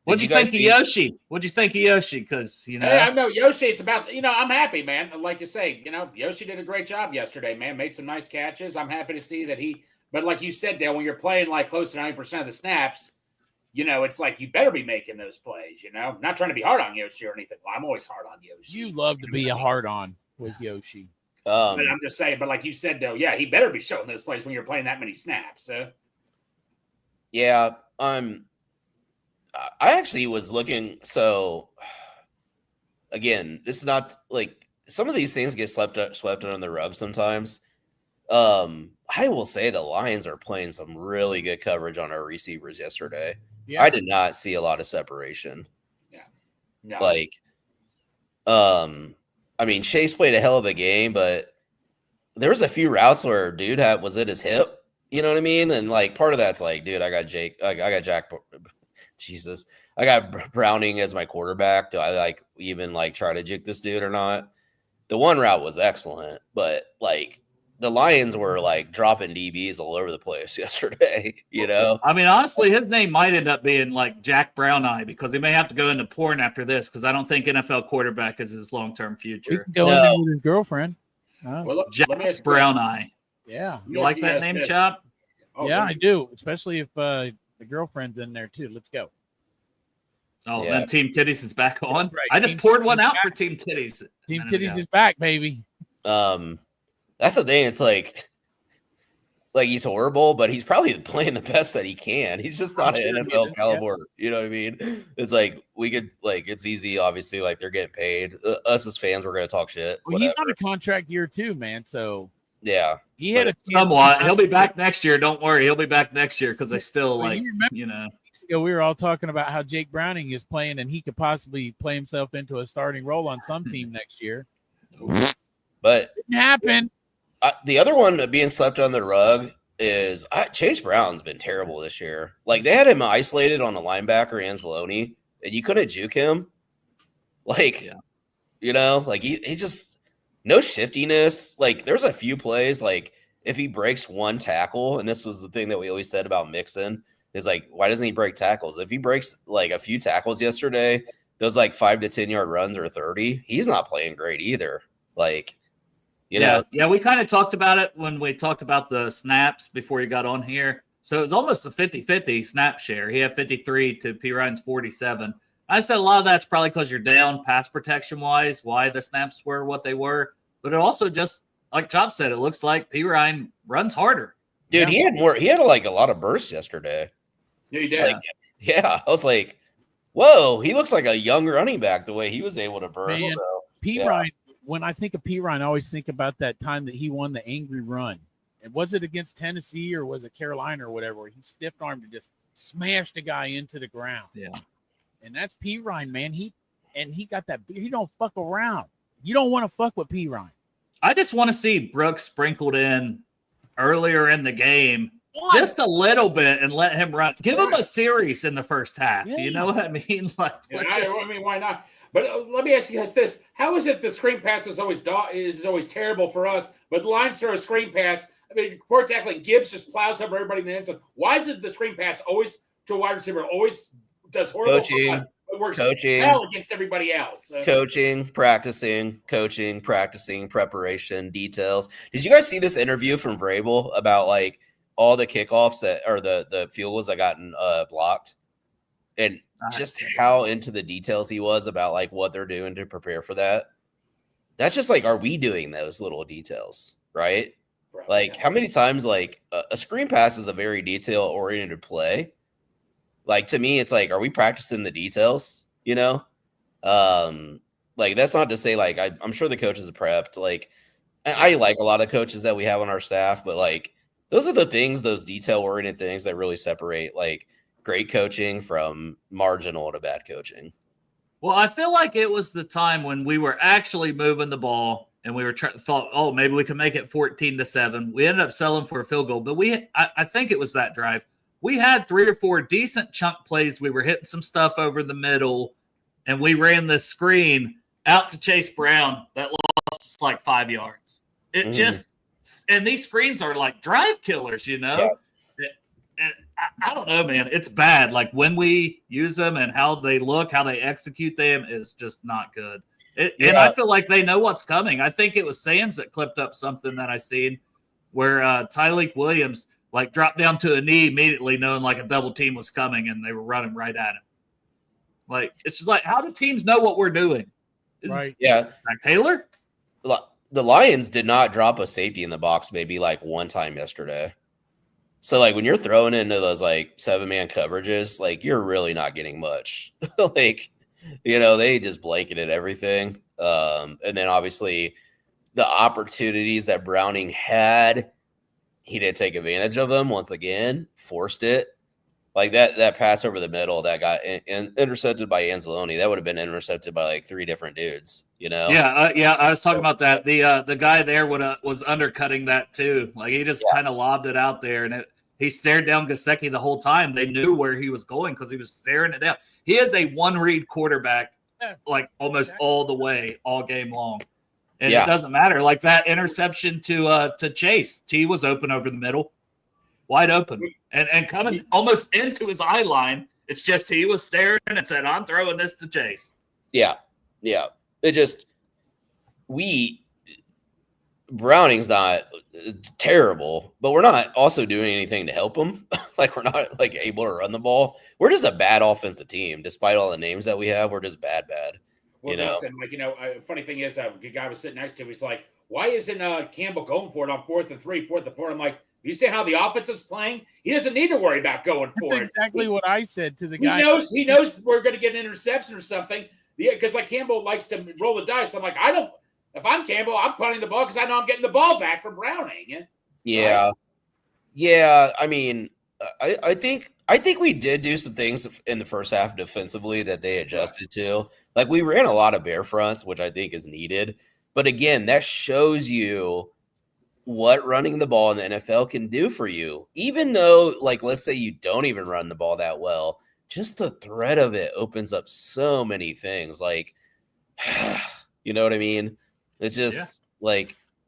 What'd you think of Yoshi? What'd you think of Yoshi? Because, you know. Hey, I know Yoshi. It's about, I'm happy, man. Like you say, Yoshi did a great job yesterday, man. Made some nice catches. I'm happy to see that but like you said, Dale, when you're playing like close to 90% of the snaps, it's like you better be making those plays, Not trying to be hard on Yoshi or anything. Well, I'm always hard on Yoshi. You love to be a hard on with Yoshi. But I'm just saying, but like you said, though, yeah, he better be showing those plays when you're playing that many snaps. Yeah. I actually was looking. So, again, this is not like some of these things get swept under the rug sometimes. I will say the Lions are playing some really good coverage on our receivers yesterday. Yeah. I did not see a lot of separation. Yeah. No. Like, I mean, Chase played a hell of a game, but there was a few routes where dude was at his hip. You know what I mean? And like part of that's like, dude, I got Jack. Jesus, I got Browning as my quarterback. Do I even try to juke this dude or not? The one route was excellent, but like the Lions were dropping DBs all over the place yesterday. I mean, honestly, his name might end up being like Jack Brown Eye because he may have to go into porn after this because I don't think NFL quarterback is his long-term future. He can go in there with his girlfriend. Well, Jack Brown Eye. Yeah. You like that name, Chop? Oh, yeah, I do, especially if the girlfriend's in there too. Let's go. Oh, yeah. And Team Titties is back on. Right. I just poured one out for Team Titties. Team Titties is back, baby. That's the thing. It's like he's horrible, but he's probably playing the best that he can. He's just not an NFL caliber. Yeah. You know what I mean? It's like we could it's easy. Obviously, they're getting paid. Us as fans, we're gonna talk shit. Well, he's on a contract year too, man. So yeah, he had a somewhat. He'll be back next year. Don't worry, he'll be back next year because they still Weeks ago, we were all talking about how Jake Browning is playing, and he could possibly play himself into a starting role on some team next year. But didn't happen. The other one being swept on the rug is Chase Brown's been terrible this year. Like they had him isolated on a linebacker, Anzalone, and you couldn't juke him. He just no shiftiness. Like there's a few plays if he breaks one tackle, and this was the thing that we always said about Mixon is why doesn't he break tackles? If he breaks a few tackles yesterday, those 5 to 10 yard runs or 30, he's not playing great either. Yeah, we kind of talked about it when we talked about the snaps before you got on here. So it was almost a 50-50 snap share. He had 53 to P. Ryan's 47. I said a lot of that's probably because you're down pass protection-wise, why the snaps were what they were. But it also just, like Chop said, it looks like P. Ryan runs harder. Dude, he had a lot of bursts yesterday. Yeah, he did. I was like, whoa, he looks like a young running back the way he was able to burst. Man, Ryan, when I think of P. Ryan, I always think about that time that he won the angry run. And was it against Tennessee or was it Carolina or whatever, where he stiff-armed and just smashed a guy into the ground. Yeah. And that's P. Ryan, man. He got that. He don't fuck around. You don't want to fuck with P. Ryan. I just want to see Brooks sprinkled in earlier in the game. Just a little bit and let him run. Give him a series in the first half. Yeah. You know what I mean? Why not? But let me ask you guys this: how is it the screen pass is always terrible for us, but the Lions throw a screen pass? I mean, before tackling, Gibbs just plows over everybody in the end zone. Why is it the screen pass always to a wide receiver always does horrible? Coaching, it works hell against everybody else. Coaching, practicing, preparation, details. Did you guys see this interview from Vrabel about all the kickoffs the field goals that gotten blocked, and just how into the details he was about what they're doing to prepare for that? That's just are we doing those little details, right? How many times a screen pass is a very detail oriented play. To me, it's are we practicing the details? That's not to say I'm sure the coaches are prepped. I like a lot of coaches that we have on our staff, but those are the things, those detail oriented things that really separate great coaching from marginal to bad coaching. Well, I feel like it was the time when we were actually moving the ball and we were thought, oh, maybe we can make it 14-7. We ended up selling for a field goal, but I think it was that drive. We had 3 or 4 decent chunk plays. We were hitting some stuff over the middle, and we ran this screen out to Chase Brown that lost us 5 yards. It just, and these screens are drive killers, Yeah. And I don't know, man. It's bad. Like when we use them and how they look, how they execute them is just not good. And I feel like they know what's coming. I think it was Sands that clipped up something that I seen where Tyleek Williams like dropped down to a knee immediately knowing like a double team was coming and they were running right at him. Like, it's just like, how do teams know what we're doing? Right. Yeah. Like Taylor? The Lions did not drop a safety in the box maybe like one time yesterday. So like when you're throwing into those like 7-man coverages, like you're really not getting much. Like, they just blanketed everything. And then obviously the opportunities that Browning had, he didn't take advantage of them once again, forced it. Like that pass over the middle that got intercepted by Anzalone, that would have been intercepted by like 3 different dudes, Yeah, I was talking about that. The guy there was undercutting that too. Like he just kind of lobbed it out there, and he stared down Gesicki the whole time. They knew where he was going because he was staring it down. He is a one-read quarterback, like almost all the way, all game long. And it doesn't matter. Like that interception to Chase, T was open over the middle, wide open, and coming almost into his eye line. It's just he was staring and said, "I'm throwing this to Chase." Yeah. It just Browning's not terrible, but we're not also doing anything to help him. Like we're not like able to run the ball. We're just a bad offensive team, despite all the names that we have. We're just bad. Well, Dustin, funny thing is, a guy was sitting next to him. He's like, "Why isn't Campbell going for it on 4th and 3, 4th and 4?" I'm like, "You see how the offense is playing? He doesn't need to worry about going for it." That's exactly what I said to the guy. He knows we're going to get an interception or something. Yeah, because like Campbell likes to roll the dice. I'm like, if I'm Campbell, I'm punting the ball because I know I'm getting the ball back from Browning. Yeah. Right? Yeah. I mean, I think we did do some things in the first half defensively that they adjusted to. Like we ran a lot of bear fronts, which I think is needed. But again, that shows you what running the ball in the NFL can do for you. Even though, like, let's say you don't even run the ball that well, just the threat of it opens up so many things. Like, you know what I mean? It's just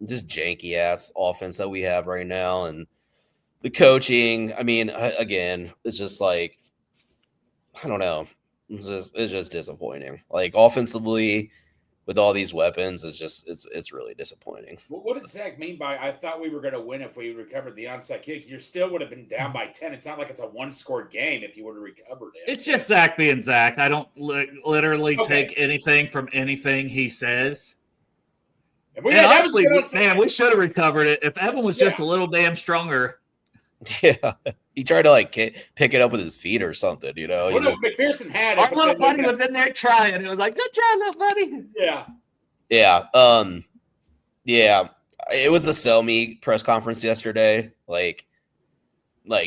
just janky ass offense that we have right now. And the coaching, I mean, again, it's just like, I don't know. It's just disappointing. Like offensively, with all these weapons, it's really disappointing. What did Zach mean by I thought we were going to win if we recovered the onside kick? You still would have been down by 10. It's not like it's a one-score game if you would have recovered it. It's just Zach being Zach. I don't literally take anything from anything he says. And honestly, man, we should have recovered it if Evan was just a little damn stronger. Yeah, he tried to like pick it up with his feet or something, Well, McPherson had it. Our little buddy was in there trying. It was like, "Good job, little buddy." Yeah. Yeah. It was a sell me press conference yesterday, like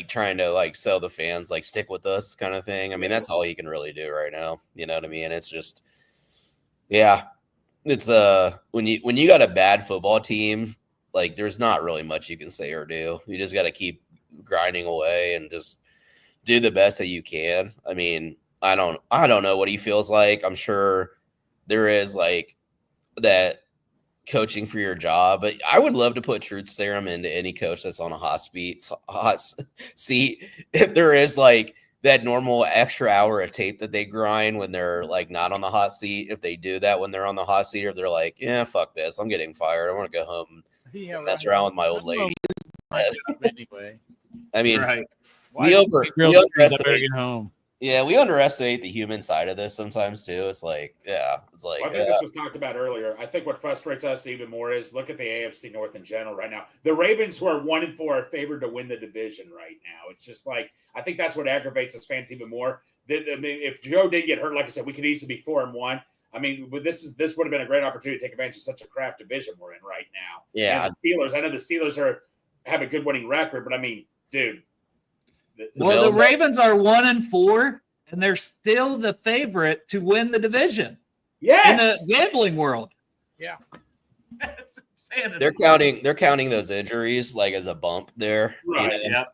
trying to like sell the fans, like stick with us kind of thing. I mean, that's all he can really do right now. You know what I mean? It's just, it's when you got a bad football team, like there's not really much you can say or do. You just got to keep grinding away and just do the best that you can. I mean, I don't know what he feels like. I'm sure there is like that coaching for your job, but I would love to put truth serum into any coach that's on a hot seat. If there is like that normal extra hour of tape that they grind when they're like not on the hot seat, if they do that when they're on the hot seat, or if they're like, yeah, fuck this, I'm getting fired, I want to go home and mess around with my old lady. Anyway, I mean, we underestimate home. Yeah, we underestimate the human side of this sometimes too. It's like, I think this was talked about earlier. I think what frustrates us even more is look at the AFC North in general right now. The Ravens, who are 1-4, are favored to win the division right now. It's just like, I think that's what aggravates us fans even more. I mean, if Joe didn't get hurt, like I said, we could easily be 4-1. I mean, but this would have been a great opportunity to take advantage of such a crap division we're in right now. Yeah, and the Steelers. I know the Steelers have a good winning record, but I mean, dude. The Ravens are 1-4, and they're still the favorite to win the division. Yes, in the gambling world. Yeah, that's insanity. They're counting those injuries like as a bump there. Right. You know?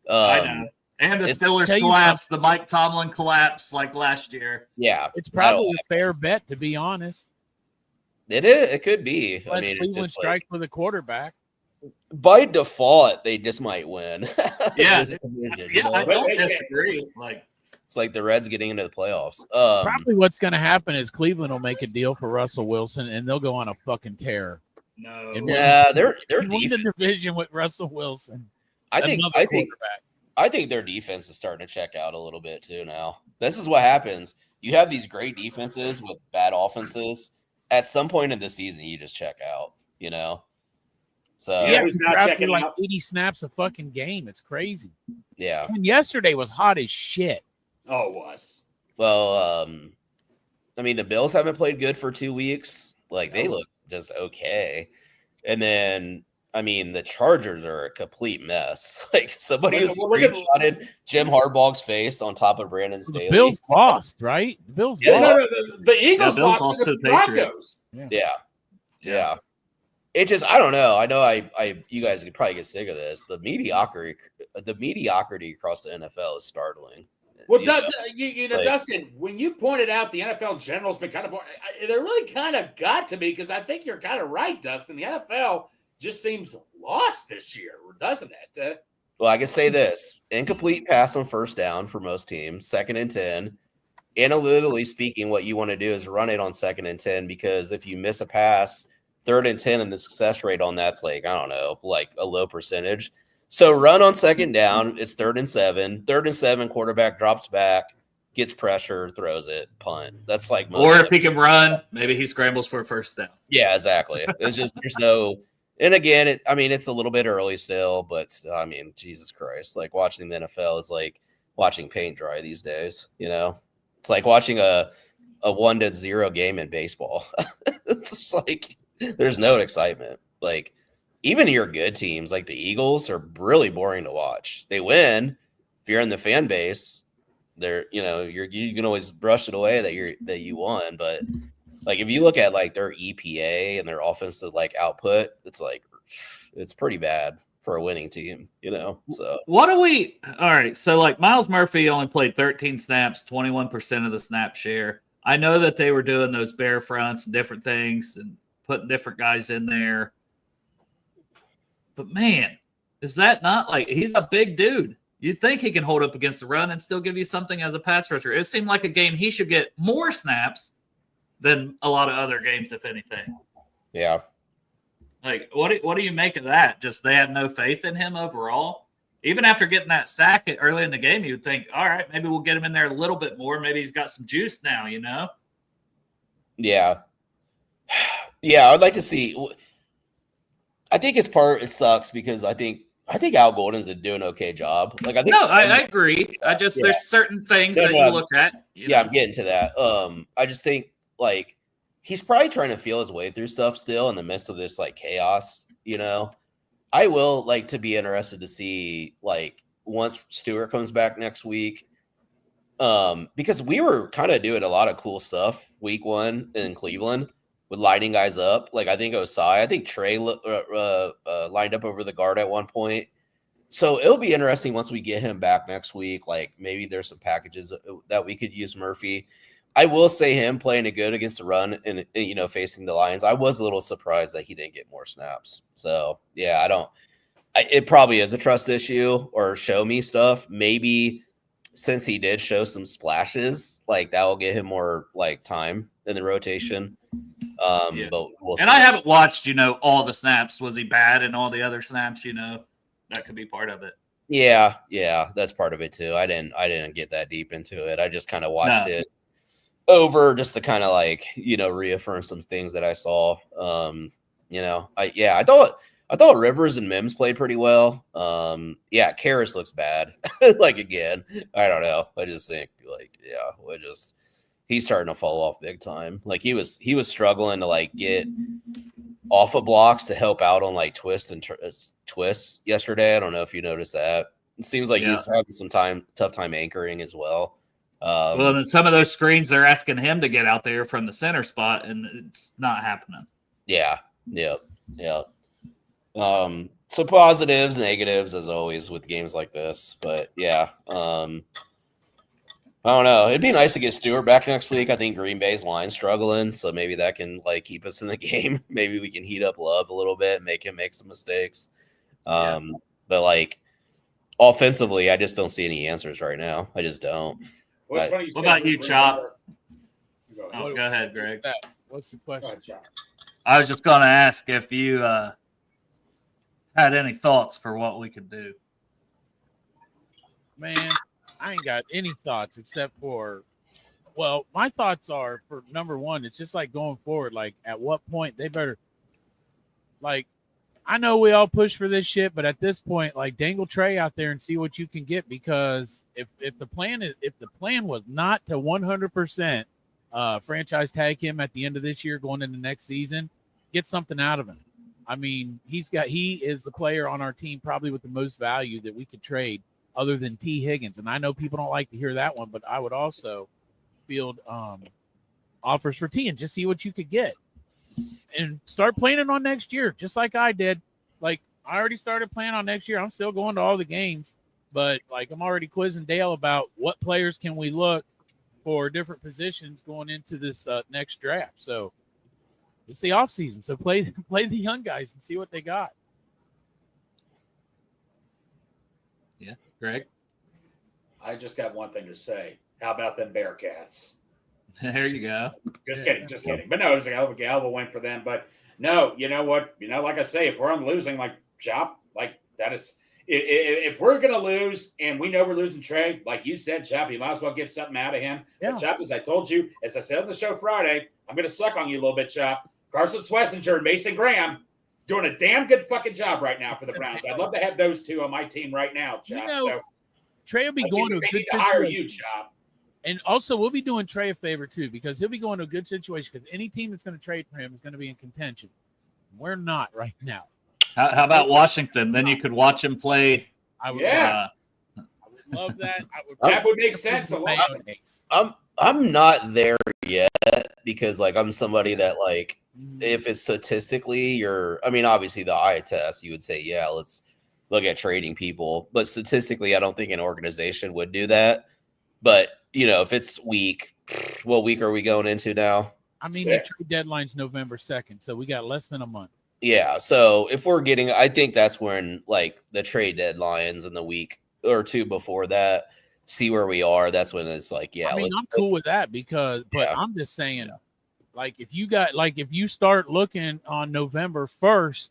I know. And the Steelers collapse, the Mike Tomlin collapse like last year. Yeah, it's probably a fair bet to be honest. It is. It could be. Unless Cleveland strikes with a quarterback. by default, they just might win. Yeah. This division, Yeah, I But don't they- disagree. Like, it's like the Reds getting into the playoffs. Probably what's going to happen is Cleveland will make a deal for Russell Wilson, and they'll go on a fucking tear. no. And Yeah, their win the defense. division with Russell Wilson. I think their defense is starting to check out a little bit too now. This is what happens. You have these great defenses with bad offenses. At some point in the season, you just check out, you know? So, Yeah, who's not they're out checking there like out? 80 snaps a fucking game. It's crazy. yeah. And yesterday was hot as shit. Oh, it was. Well, I mean, the Bills haven't played good for 2 weeks. Like, they look just okay. And then, I mean, the Chargers are a complete mess. Like, somebody who screenshotted Jim Harbaugh's face on top of Brandon Staley. The Bills lost, right? The Bills Yeah. lost. The Eagles Bills lost lost to the to the Patriots. Broncos. Yeah. It just, I don't know. I know you guys could probably get sick of this. The mediocrity across the NFL is startling. Well, You know? Like- Dustin, when you pointed out the NFL in general has been kind of boring, they really kind of got to me because I think you're kind of right, Dustin. The NFL just seems lost this year, doesn't it? Well, I can say this: incomplete pass on first down for most teams, 2nd and 10. Analytically speaking, what you want to do is run it on 2nd and 10 because if you miss a pass, 3rd and 10, and the success rate on that's like, I don't know, like a low percentage. So run on 2nd down. It's 3rd and 7. 3rd and 7, quarterback drops back, gets pressure, throws it, punt. That's like most Or of if he can run, maybe he scrambles for a first down. Yeah, exactly. It's just there's no. And again, it's a little bit early still, but still, I mean, Jesus Christ, like watching the NFL is like watching paint dry these days. You know, it's like watching a 1-0 game in baseball. It's just like there's no excitement. Like even your good teams, like the Eagles, are really boring to watch. They win. If you're in the fan base, they're you can always brush it away that you won, but. Like if you look at like their EPA and their offensive like output, it's pretty bad for a winning team, you know. So What do we? All right, so like Miles Murphy only played 13 snaps, 21% of the snap share. I know that they were doing those bear fronts and different things and putting different guys in there, but man, is that not like he's a big dude? You'd think he can hold up against the run and still give you something as a pass rusher. It seemed like a game he should get more snaps than a lot of other games, if anything. yeah. Like, what do you make of that? Just they have no faith in him overall? Even after getting that sack early in the game, you would think, all right, maybe we'll get him in there a little bit more. Maybe he's got some juice now, you know? Yeah. Yeah, I'd like to see. I think it sucks because I think Al Golden's doing an okay job. Like I think I agree. There's certain things that you look at. I'm getting to that. I just think like he's probably trying to feel his way through stuff still in the midst of this like chaos, you know. I will like to be interested to see like once Stewart comes back next week. Because we were kind of doing a lot of cool stuff week 1 in Cleveland with lining guys up. Like I think Trey lined up over the guard at one point. So it'll be interesting once we get him back next week. Like maybe there's some packages that we could use Murphy. I will say him playing it good against the run and facing the Lions. I was a little surprised that he didn't get more snaps. So yeah, it probably is a trust issue or show me stuff. Maybe since he did show some splashes, like that will get him more like time in the rotation. But we'll see. And I haven't watched, all the snaps. Was he bad in all the other snaps? That could be part of it. Yeah, that's part of it too. I didn't get that deep into it. I just kind of watched it over just to kind of like, reaffirm some things that I saw. I thought Rivers and Mims played pretty well. Karras looks bad. Like again, I don't know. I just think he's starting to fall off big time. Like he was struggling to like get off of blocks to help out on like twists yesterday. I don't know if you noticed that. It seems like he's having some tough time anchoring as well. Well, then some of those screens they're asking him to get out there from the center spot, and it's not happening. Yeah. So positives, negatives, as always with games like this. But yeah, I don't know. It'd be nice to get Stewart back next week. I think Green Bay's line's struggling, so maybe that can like keep us in the game. Maybe we can heat up Love a little bit, make him make some mistakes. But like offensively, I just don't see any answers right now. I just don't. What's Right. funny What about you, Chop? Go ahead. Oh, go ahead, Greg. What's the Go question? ahead, Chop. I was just going to ask if you had any thoughts for what we could do. Man, I ain't got any thoughts except for, well, my thoughts are for number one, it's just like going forward. Like, at what point they better, like, I know we all push for this shit, but at this point, like, dangle Trey out there and see what you can get, because if the plan was not to 100% franchise tag him at the end of this year going into next season, get something out of him. I mean, he is the player on our team probably with the most value that we could trade other than T. Higgins. And I know people don't like to hear that one, but I would also field offers for T and just see what you could get. And start planning on next year, just like I did. Like, I already started planning on next year. I'm still going to all the games, but like, I'm already quizzing Dale about what players can we look for different positions going into this next draft. So it's the offseason. So play the young guys and see what they got. Yeah, Greg? I just got one thing to say. How about them Bearcats? There you go. Just kidding. But no, it was a hell of a win for them. But no, you know what? You know, like I say, if we're on losing, like Chop, like that is, if we're gonna lose and we know we're losing Trey, like you said, Chop, you might as well get something out of him. Yeah. But Chop, as I told you, as I said on the show Friday, I'm gonna suck on you a little bit, Chop. Carson Schlesinger and Mason Graham doing a damn good fucking job right now for the Browns. I'd love to have those two on my team right now, Chop. You know, so Trey will be going to a they good need to hire situation. you, Chop. And also, we'll be doing Trey a favor, too, because he'll be going to a good situation, because any team that's going to trade for him is going to be in contention. We're not right now. How about Washington? Then you could watch him play. I would, Yeah. I would love that. That would make sense a lot. I'm not there yet because like I'm somebody that like if it's statistically obviously the eye test, you would say, yeah, let's look at trading people. But statistically, I don't think an organization would do that. But, you know, if it's week, what week are we going into now? I mean, the trade deadline's November 2nd, so we got less than a month. Yeah. So if we're getting, I think that's when like the trade deadlines in the week or two before that, see where we are. That's when it's like, yeah. I mean, I'm cool with that but I'm just saying, like, if you start looking on November 1st,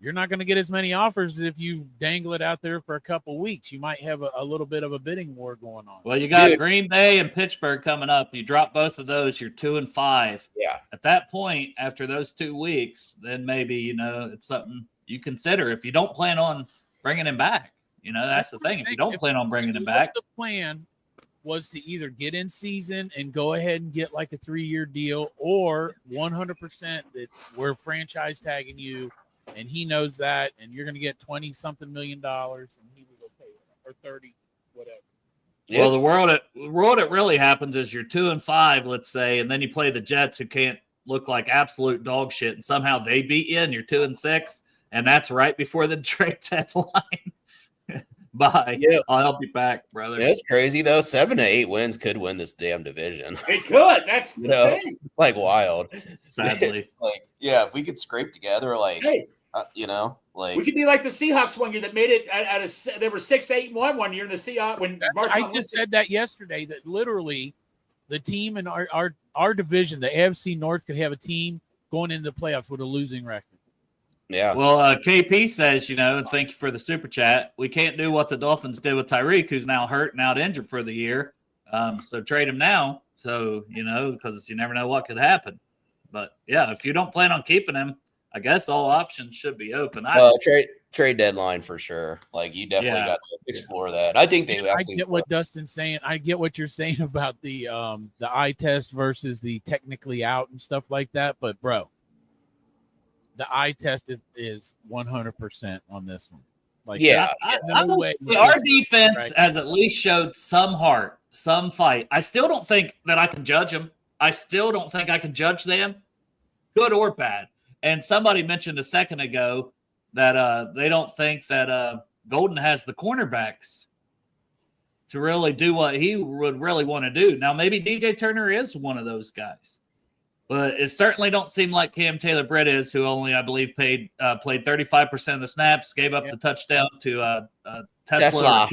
you're not going to get as many offers as if you dangle it out there for a couple weeks. You might have a little bit of a bidding war going on. Well, you got Green Bay and Pittsburgh coming up. You drop both of those, you're 2-5. Yeah. At that point, after those 2 weeks, then maybe, you know, it's something you consider if you don't plan on bringing him back. You know, that's the thing. If you don't plan on bringing him back. The plan was to either get in season and go ahead and get like a 3-year deal, or 100% that we're franchise tagging you, and he knows that, and you're going to get $20-something million, and he will go pay it, or 30, whatever. Yes. Well, the world it really happens is you're 2-5, let's say, and then you play the Jets, who can't look like absolute dog shit, and somehow they beat you, and you're 2-6, and that's right before the trade deadline. Bye. Yeah. I'll help you back, brother. Yeah, it's crazy though. 7 to 8 wins could win this damn division. It could. That's the thing. It's like wild. Sadly, it's like, yeah, if we could scrape together, like, you know, like we could be like the Seahawks one year that made it out of. They were 6-8-1 one year in the Seahawks when I just said that yesterday. That literally, the team in our division, the AFC North, could have a team going into the playoffs with a losing record. Yeah. Well, KP says, you know, and thank you for the super chat. We can't do what the Dolphins did with Tyreek, who's now hurt and out injured for the year. So trade him now. So, you know, because you never know what could happen. But yeah, if you don't plan on keeping him, I guess all options should be open. Trade deadline for sure. Like you definitely got to explore that. I think they actually. I get what Dustin's saying. I get what you're saying about the eye test versus the technically out and stuff like that. But bro, the eye test is 100% on this one. Like, yeah, our defense has at least showed some heart, some fight. I still don't think that I can judge them. I still don't think I can judge them, good or bad. And somebody mentioned a second ago that they don't think that Golden has the cornerbacks to really do what he would really want to do. Now, maybe DJ Turner is one of those guys, but it certainly don't seem like Cam Taylor-Britt is, who only, I believe, played 35% of the snaps, gave up the touchdown to Tesla.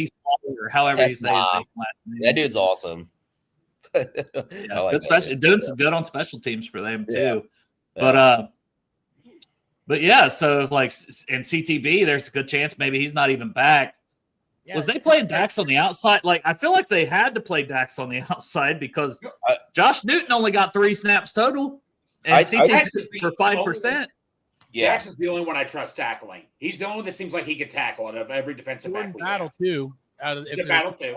Or however you say his name. That dude's awesome. Yeah, like especially doing some good on special teams for them too. Yeah. But yeah, so like in CTB, there's a good chance maybe he's not even back. Yeah, was they playing Dax on the outside? Like, I feel like they had to play Dax on the outside because Josh Newton only got 3 snaps total, and CTB for 5%. Yeah, Dax is the only one I trust tackling. He's the only one that seems like he could tackle out of every defensive back. Battle too. Battle too.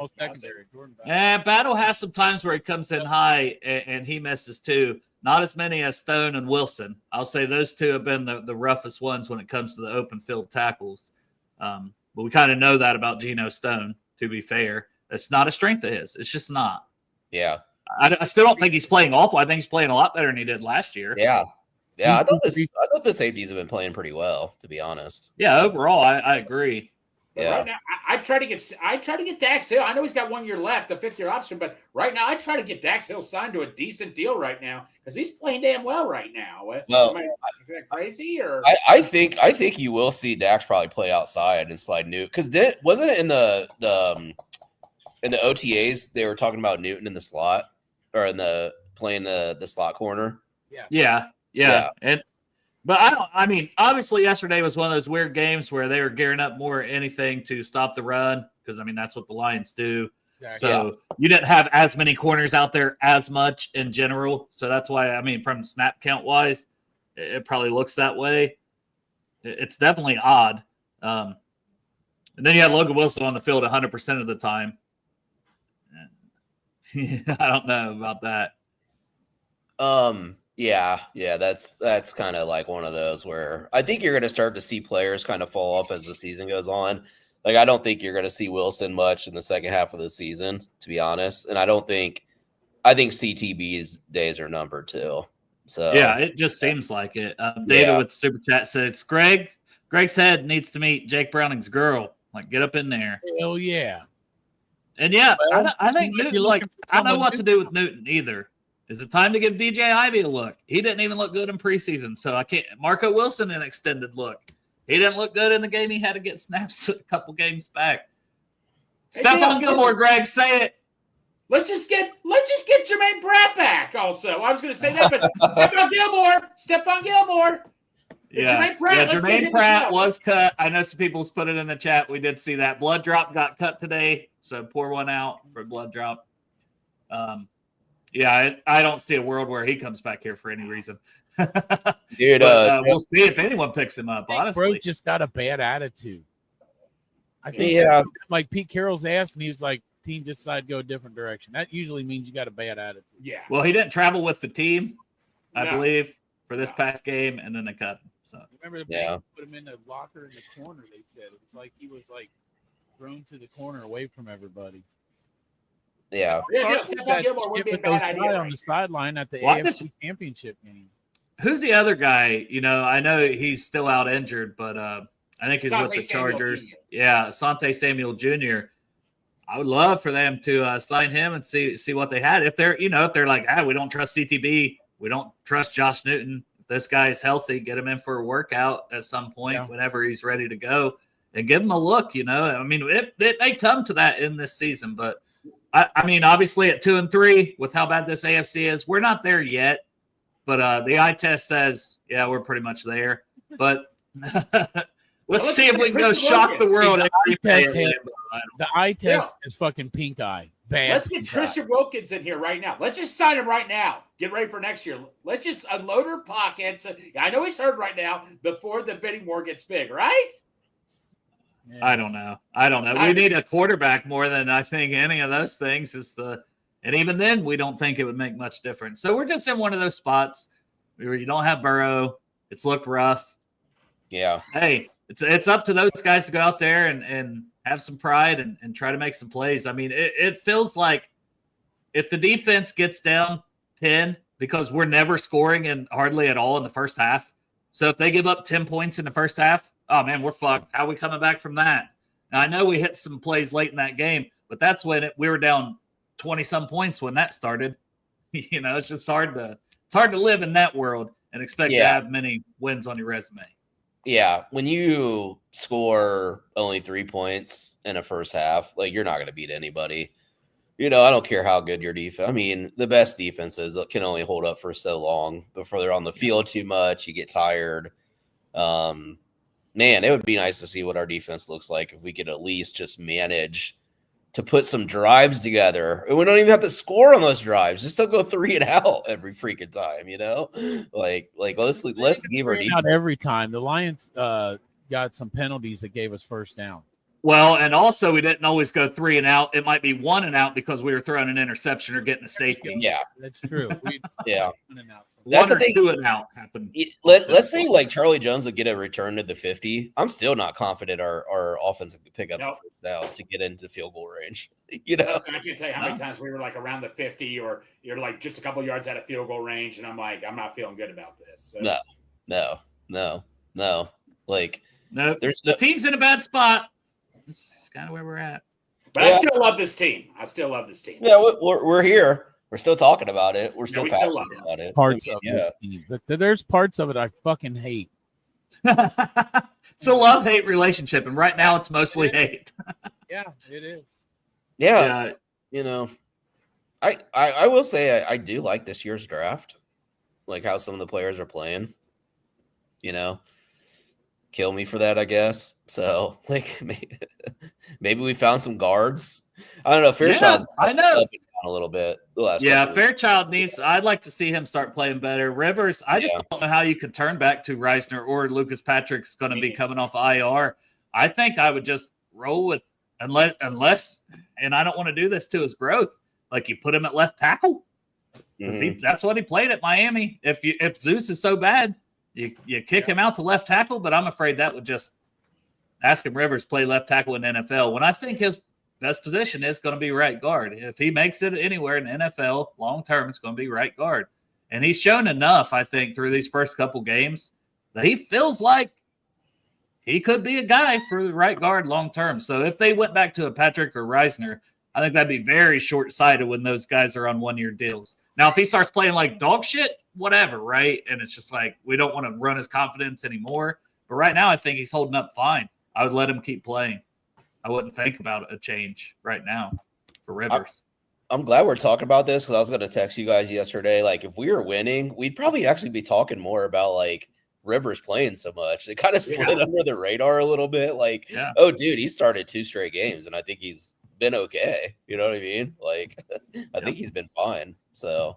Battle has some times where he comes in high and he misses too. Not as many as Stone and Wilson. I'll say those two have been the roughest ones when it comes to the open field tackles. But we kind of know that about Geno Stone, to be fair. It's not a strength of his. It's just not. Yeah. I still don't think he's playing awful. I think he's playing a lot better than he did last year. Yeah. Yeah, I thought the safeties have been playing pretty well, to be honest. Yeah, overall, I agree. Yeah. Right now, I try to get Dax Hill. I know he's got 1 year left, the 5th-year option, but right now I try to get Dax Hill signed to a decent deal right now because he's playing damn well right now. Well, is that crazy or I think you will see Dax probably play outside and slide Newton because wasn't it in the OTAs they were talking about Newton in the slot or in the playing the slot corner? Yeah. But I mean, obviously yesterday was one of those weird games where they were gearing up more anything to stop the run because, I mean, that's what the Lions do. Exactly. So you didn't have as many corners out there as much in general. So that's why, I mean, from snap count wise, it probably looks that way. It's definitely odd. And then you had Logan Wilson on the field 100% of the time. I don't know about that. Yeah, that's kind of like one of those where I think you're going to start to see players kind of fall off as the season goes on. Like, I don't think you're going to see Wilson much in the second half of the season, to be honest. And I think CTB's days are numbered too. So yeah, it just seems like it. David with the super chat says Greg's head needs to meet Jake Browning's girl. Like, get up in there. Hell yeah. And yeah, well, I think Newton, like, I don't know what to do with Newton either. Is it time to give DJ Ivy a look? He didn't even look good in preseason, so I can't. Marco Wilson an extended look. He didn't look good in the game. He had to get snaps a couple games back. Stephon Gilmore, Greg, say it. Let's just get Jermaine Pratt back. Also, I was going to say that, but Stephon Gilmore. Yeah, Jermaine Pratt was cut. I know some people's put it in the chat. We did see that. Blood Drop got cut today, so pour one out for Blood Drop. Yeah, I don't see a world where he comes back here for any reason. Dude, we'll see if anyone picks him up, honestly. Bro just got a bad attitude. I think like Pete Carroll's asked, and he was like, team decided to go a different direction. That usually means you got a bad attitude. Yeah. Well, he didn't travel with the team, I believe, for this past game, and then they cut him. So remember the Bengals put him in the locker in the corner, they said. It was like he was like thrown to the corner away from everybody. Yeah. Stephon Gilmore would be a bad idea on the sideline at the AFC Championship game. Who's the other guy? You know, I know he's still out injured, but I think he's with the Chargers. Yeah, Asante Samuel Jr. I would love for them to sign him and see what they had. If they're like, we don't trust CTB, we don't trust Josh Newton. If this guy is healthy, get him in for a workout at some point whenever he's ready to go, and give him a look. You know, I mean, it may come to that in this season, but. I mean, obviously at 2-3, with how bad this AFC is, we're not there yet. But the eye test says, we're pretty much there. But let's see if we can go shock the world. The eye test is fucking pink eye. Bad. Let's get Christian Wilkins in here right now. Let's just sign him right now. Get ready for next year. Let's just unload our pockets. I know he's hurt right now before the bidding war gets big, right? Yeah. I don't know. We need a quarterback more than I think any of those things and even then we don't think it would make much difference. So we're just in one of those spots where you don't have Burrow. It's looked rough. Yeah. Hey, it's up to those guys to go out there and have some pride and try to make some plays. I mean, it feels like if the defense gets down 10, because we're never scoring and hardly at all in the first half. So if they give up 10 points in the first half, oh, man, we're fucked. How are we coming back from that? Now, I know we hit some plays late in that game, But that's when we were down 20-some points when that started. It's just hard to live in that world and expect to have many wins on your resume. Yeah, when you score only 3 points in a first half, like you're not going to beat anybody. I don't care how good your defense. I mean, the best defenses can only hold up for so long before they're on the field too much. You get tired. Man, it would be nice to see what our defense looks like if we could at least just manage to put some drives together. And we don't even have to score on those drives. Just don't go 3 and out every freaking time, Like let's give our defense out every time. The Lions got some penalties that gave us first down. Well, and also we didn't always go 3 and out. It might be 1 and out because we were throwing an interception or getting a safety. Yeah, that's true. Yeah. That's the thing. 2 and out happened. Let's say like Charlie Jones would get a return to the 50. I'm still not confident our offense could pick up now to get into field goal range. I can't tell you how many times we were like around the 50 or you're like just a couple yards out of field goal range, and I'm like, I'm not feeling good about this. So. No. Like, no, the team's in a bad spot. This is kind of where we're at. But I still love this team. Yeah, we're here. We're still talking about it. We're still passionate about it. Parts of this team. There's parts of it I fucking hate. It's a love-hate relationship, and right now it's mostly hate. Yeah, it is. Yeah. I will say I do like this year's draft. Like how some of the players are playing. Kill me for that, I guess. So, like, maybe we found some guards. I don't know. Fairchild's I know. Up and down a little bit the last. Fairchild needs. I'd like to see him start playing better. Rivers, I just don't know how you could turn back to Reisner or Lucas Patrick's going to be coming off IR. I think I would just roll with unless, and I don't want to do this to his growth. Like you put him at left tackle because that's what he played at Miami. If Zeus is so bad. You kick him out to left tackle, but I'm afraid that would just Askin Rivers play left tackle in the NFL when I think his best position is going to be right guard. If he makes it anywhere in the NFL long term, it's going to be right guard. And he's shown enough, I think, through these first couple games that he feels like he could be a guy for the right guard long term. So if they went back to a Patrick or Reisner, I think that'd be very short-sighted when those guys are on one-year deals. Now, if he starts playing like dog shit, whatever, right? And it's just like we don't want to run his confidence anymore. But right now, I think he's holding up fine. I would let him keep playing. I wouldn't think about a change right now for Rivers. I'm glad we're talking about this because I was going to text you guys yesterday. Like, if we were winning, we'd probably actually be talking more about, like, Rivers playing so much. It kind of slid under the radar a little bit. Like, oh, dude, he started 2 straight games, and I think he's been okay. You know what I mean? Like, I think he's been fine. So,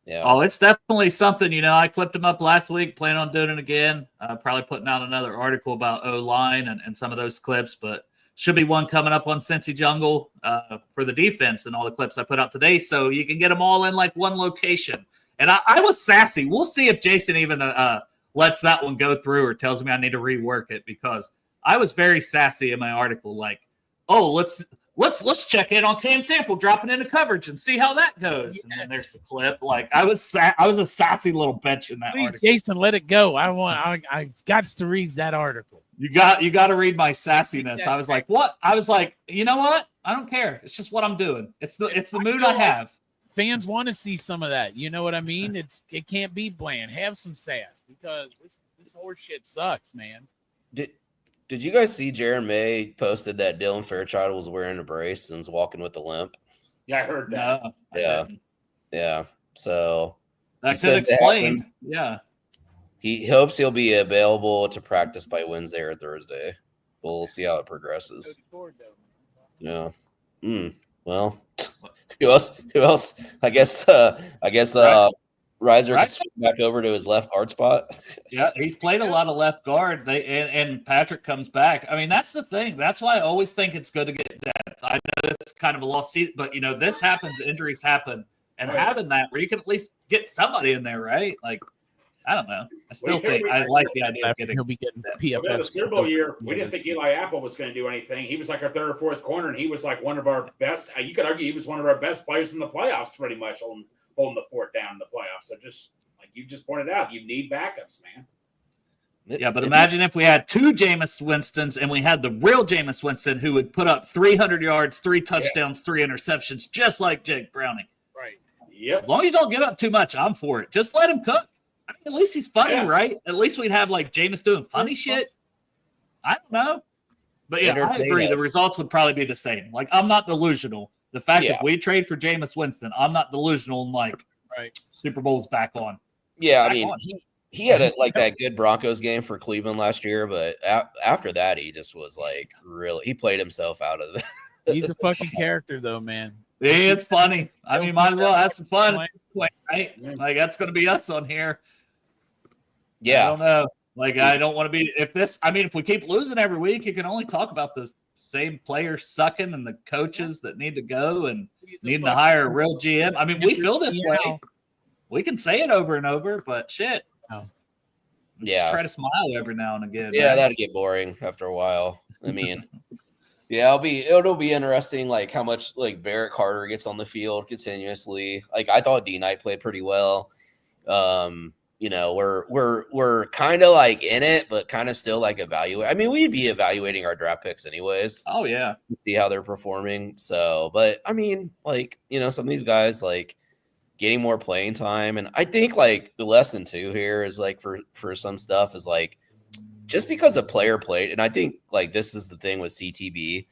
yeah. Oh, it's definitely something. I clipped him up last week, plan on doing it again. Probably putting out another article about O-line and some of those clips, but should be one coming up on Cincy Jungle for the defense and all the clips I put out today. So you can get them all in like one location. And I was sassy. We'll see if Jason even lets that one go through or tells me I need to rework it because I was very sassy in my article. Like, oh, let's check in on Cam Sample dropping into coverage and see how that goes. Yes. And then there's the clip. Like I was a sassy little bitch in that article. Jason, let it go. I got to read that article. You got to read my sassiness. I was like, what? I was like, you know what? I don't care. It's just what I'm doing. It's the mood I have. Fans want to see some of that. You know what I mean? It can't be bland. Have some sass because this horse shit sucks, man. Did you guys see Jaron May posted that Dylan Fairchild was wearing a brace and was walking with a limp? Yeah, I heard that. No, yeah. So that could explain. Yeah. He hopes he'll be available to practice by Wednesday or Thursday. We'll see how it progresses. Yeah. Well, who else? I guess Reiser can swing back over to his left guard spot. Yeah, he's played a lot of left guard. And Patrick comes back. I mean, that's the thing. That's why I always think it's good to get depth. I know it's kind of a lost season, but this happens. Injuries happen, and having that where you can at least get somebody in there, right? Like, I don't know. I still think I like the idea of getting. He'll be getting PFF. The Super Bowl year, we didn't think Eli Apple was going to do anything. He was like our third or fourth corner, and he was like one of our best. You could argue he was one of our best players in the playoffs, pretty much holding the fort down in the playoffs. So just like you just pointed out, you need backups, man. Yeah, but imagine if we had two Jameis Winstons and we had the real Jameis Winston who would put up 300 yards, 3 touchdowns, 3 interceptions, just like Jake Browning. Right. Yep. As long as you don't give up too much, I'm for it. Just let him cook. I mean, at least he's funny, Yeah. right? At least we'd have like Jameis doing funny shit. I don't know. But yeah, I agree. The results would probably be the same. Like, I'm not delusional. The fact if we trade for Jameis Winston, I'm not delusional and like Super Bowl's back on. Yeah, I mean, he had that good Broncos game for Cleveland last year, but after that, he just was like he played himself out of it. He's a fucking character, though, man. It's funny. I mean, might as well have some fun, right? Like, that's going to be us on here. Yeah. I don't know. Like, I don't want to be – if we keep losing every week, you can only talk about the same players sucking and the coaches that need to go and needing to hire a real GM. I mean, we feel this way. We can say it over and over, but shit. Yeah. Try to smile every now and again. Yeah, that'd get boring after a while. I mean, it'll be interesting, like how much like Barrett Carter gets on the field continuously. Like I thought D Knight played pretty well. We're kind of like in it, but kind of still like evaluate. I mean, we'd be evaluating our draft picks anyways. Oh yeah, see how they're performing. So, but I mean, like some of these guys like getting more playing time, and I think like the lesson too here is like for some stuff is like just because a player played, and I think like this is the thing with CTB,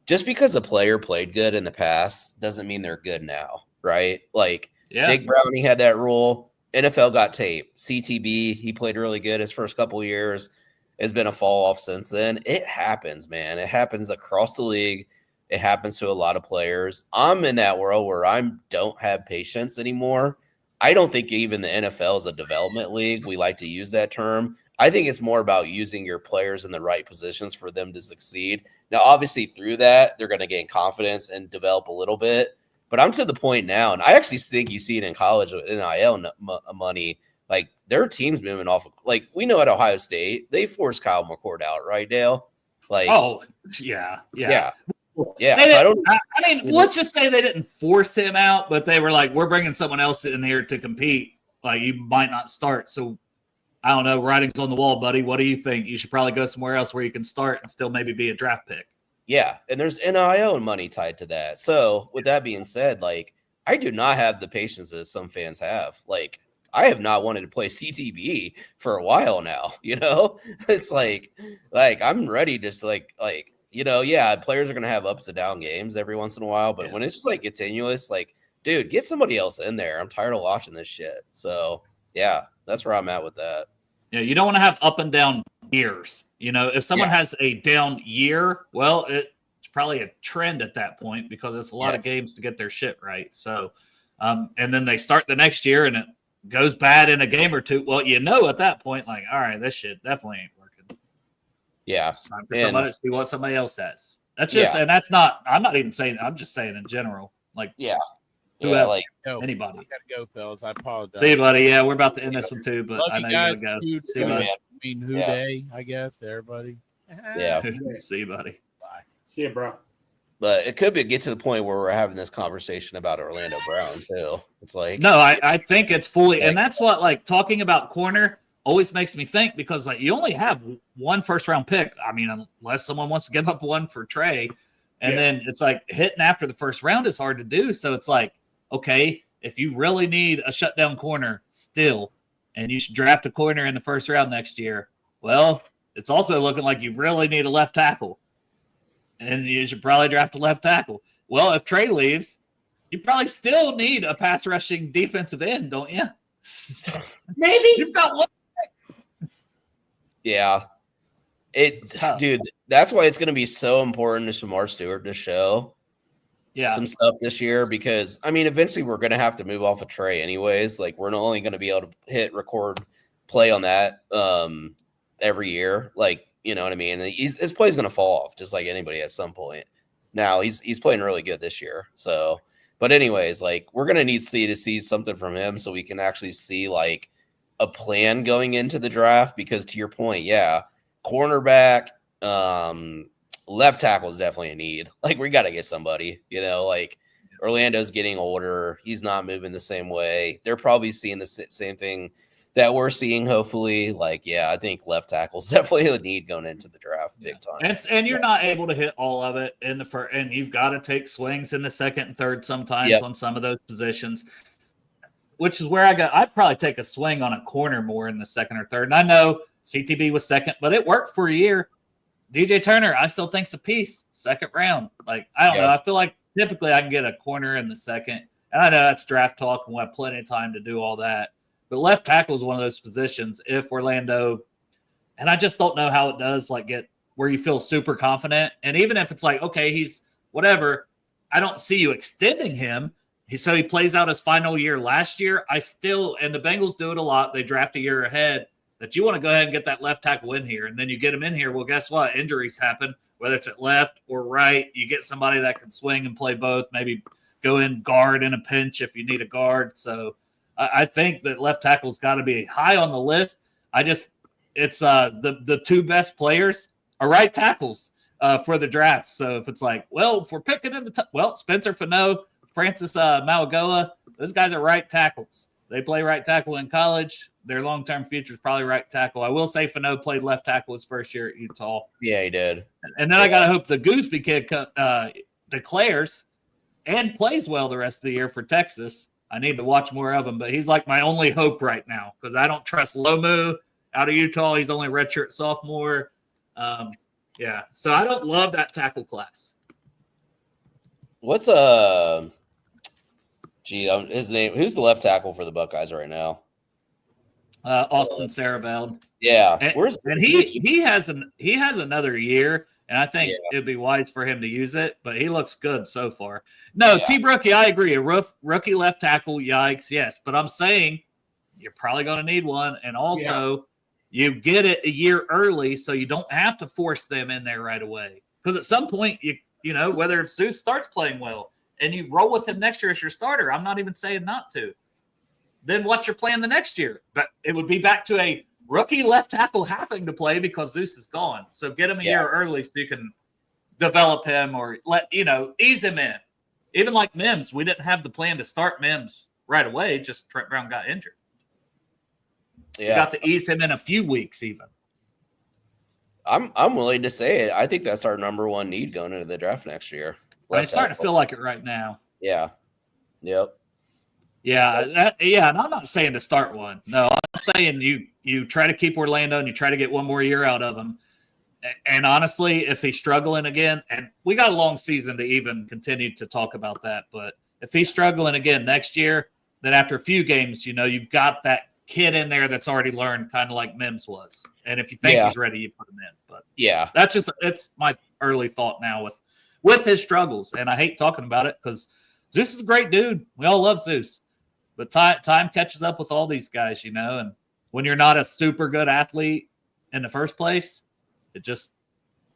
just because a player played good in the past doesn't mean they're good now, right? Like Jake Browning had that rule. NFL got tape. CTB, he played really good his first couple of years. Has been a fall off since then. It happens, man. It happens across the league. It happens to a lot of players. I'm in that world where I don't have patience anymore. I don't think even the NFL is a development league. We like to use that term. I think it's more about using your players in the right positions for them to succeed. Now, obviously, through that, they're going to gain confidence and develop a little bit. But I'm to the point now, and I actually think you see it in college with NIL money. Like, there are teams moving off. Like, we know at Ohio State, they forced Kyle McCord out, right, Dale? Like, yeah. Let's just say they didn't force him out, but they were like, we're bringing someone else in here to compete. Like, you might not start. So, I don't know. Writing's on the wall, buddy. What do you think? You should probably go somewhere else where you can start and still maybe be a draft pick. Yeah, and there's NIL money tied to that. So, with that being said, like, I do not have the patience that some fans have. Like, I have not wanted to play CTB for a while now, It's like I'm ready players are going to have ups and down games every once in a while, but when it's just like continuous, like, dude, get somebody else in there. I'm tired of watching this shit. So, yeah, that's where I'm at with that. Yeah, you don't want to have up and down years. If someone has a down year, well, it's probably a trend at that point because it's a lot of games to get their shit right. So, and then they start the next year and it goes bad in a game or two. Well, at that point, like, all right, this shit definitely ain't working. Yeah. It's time for somebody to see what somebody else has. That's just, and that's not, I'm not even saying, I'm just saying in general. Like, whoever, like anybody. I gotta go, fellas. I apologize. See you, buddy. Yeah, we're about to end this one too, but Love I know you guys. you gotta go. See you, buddy. Day, I guess, everybody. Yeah. See you, buddy. Bye. See you, bro. But it could get to the point where we're having this conversation about Orlando Brown too. It's like no, I think it's fully, and that's what like talking about corner always makes me think because like you only have one first round pick. I mean, unless someone wants to give up one for Trey, and then it's like hitting after the first round is hard to do. So it's like, okay, if you really need a shutdown corner still, and you should draft a corner in the first round next year, well, it's also looking like you really need a left tackle. And you should probably draft a left tackle. Well, if Trey leaves, you probably still need a pass rushing defensive end, don't you? Maybe. You've got one. Yeah. Dude, that's why it's going to be so important to Shamar Stewart to show some stuff this year because, I mean, eventually we're going to have to move off of Trey anyways. Like, we're not only going to be able to hit, record, play on that every year. Like, you know what I mean? His play's going to fall off just like anybody at some point. Now, he's playing really good this year. So, but anyways, like, we're going to need to see something from him so we can actually see, like, a plan going into the draft because to your point, cornerback, left tackle is definitely a need. Like, we got to get somebody, like Orlando's getting older. He's not moving the same way. They're probably seeing the same thing that we're seeing. Hopefully, like, yeah, I think left tackle's definitely a need going into the draft, big time. And you're not able to hit all of it in the first, and you've got to take swings in the second and third sometimes on some of those positions, which is where I'd probably take a swing on a corner more in the second or third. And I know CTB was second, but it worked for a year. DJ Turner, I still think's a piece, second round. Like, I don't know. I feel like typically I can get a corner in the second. And I know that's draft talk, and we'll have plenty of time to do all that. But left tackle is one of those positions if Orlando, and I just don't know how it does, like, get where you feel super confident. And even if it's like, okay, he's whatever, I don't see you extending him. So he plays out his final year last year. I still, and the Bengals do it a lot. They draft a year ahead that you want to go ahead and get that left tackle in here. And then you get him in here. Well, guess what? Injuries happen, whether it's at left or right. You get somebody that can swing and play both, maybe go in guard in a pinch if you need a guard. So I think that left tackle's got to be high on the list. It's the two best players are right tackles for the draft. So if it's like, well, if we're picking in the top, well, Spencer Fano, Francis Mauigoa, those guys are right tackles. They play right tackle in college. Their long-term future is probably right tackle. I will say Fano played left tackle his first year at Utah. Yeah, he did. And then I got to hope the Gooseby kid declares and plays well the rest of the year for Texas. I need to watch more of him, but he's like my only hope right now because I don't trust Lomu out of Utah. He's only redshirt sophomore. So I don't love that tackle class. What's his name? Who's the left tackle for the Buckeyes right now? Austin Sarabeld. Yeah, he has another year, and I think it'd be wise for him to use it. But he looks good so far. No, T. Brookie, I agree. A rookie left tackle, yikes, yes. But I'm saying you're probably going to need one, and also you get it a year early, so you don't have to force them in there right away. Because at some point, you know, whether if Zeus starts playing well and you roll with him next year as your starter, I'm not even saying not to. Then what's your plan the next year? But it would be back to a rookie left tackle having to play because Zeus is gone. So get him a year early so you can develop him or ease him in. Even like Mims, we didn't have the plan to start Mims right away. Just Trent Brown got injured. We got to ease him in a few weeks even. I'm willing to say it. I think that's our number one need going into the draft next year. It's starting to feel like it right now. Yeah. Yep. Yeah, and I'm not saying to start one. No, I'm saying you try to keep Orlando and you try to get one more year out of him. And honestly, if he's struggling again, and we got a long season to even continue to talk about that, but if he's struggling again next year, then after a few games, you've got that kid in there that's already learned, kind of like Mims was. And if you think he's ready, you put him in. But it's my early thought now with his struggles. And I hate talking about it because Zeus is a great dude. We all love Zeus. But time catches up with all these guys, and when you're not a super good athlete in the first place, it just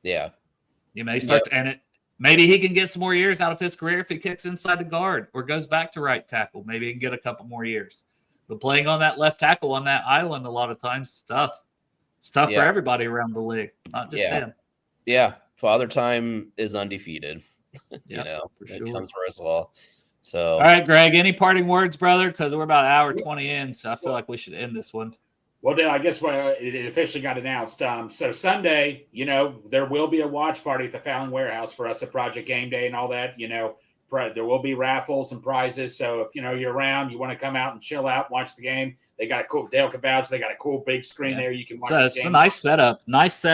you may start to, maybe he can get some more years out of his career if he kicks inside the guard or goes back to right tackle. Maybe he can get a couple more years. But playing on that left tackle on that island a lot of times is tough. It's tough for everybody around the league, not just him. Yeah, Father Time is undefeated. For it sure. comes for us all. So, all right, Greg, any parting words, brother? Because we're about an hour 20 in, so I feel like we should end this one. Well, I guess it officially got announced. So Sunday, there will be a watch party at the Fallon Warehouse for us at Project Game Day and all that. There will be raffles and prizes. So if you're around, you want to come out and chill out, watch the game. They got a cool Dale can vouch. They got a cool big screen there. You can watch. So it's a nice setup. Nice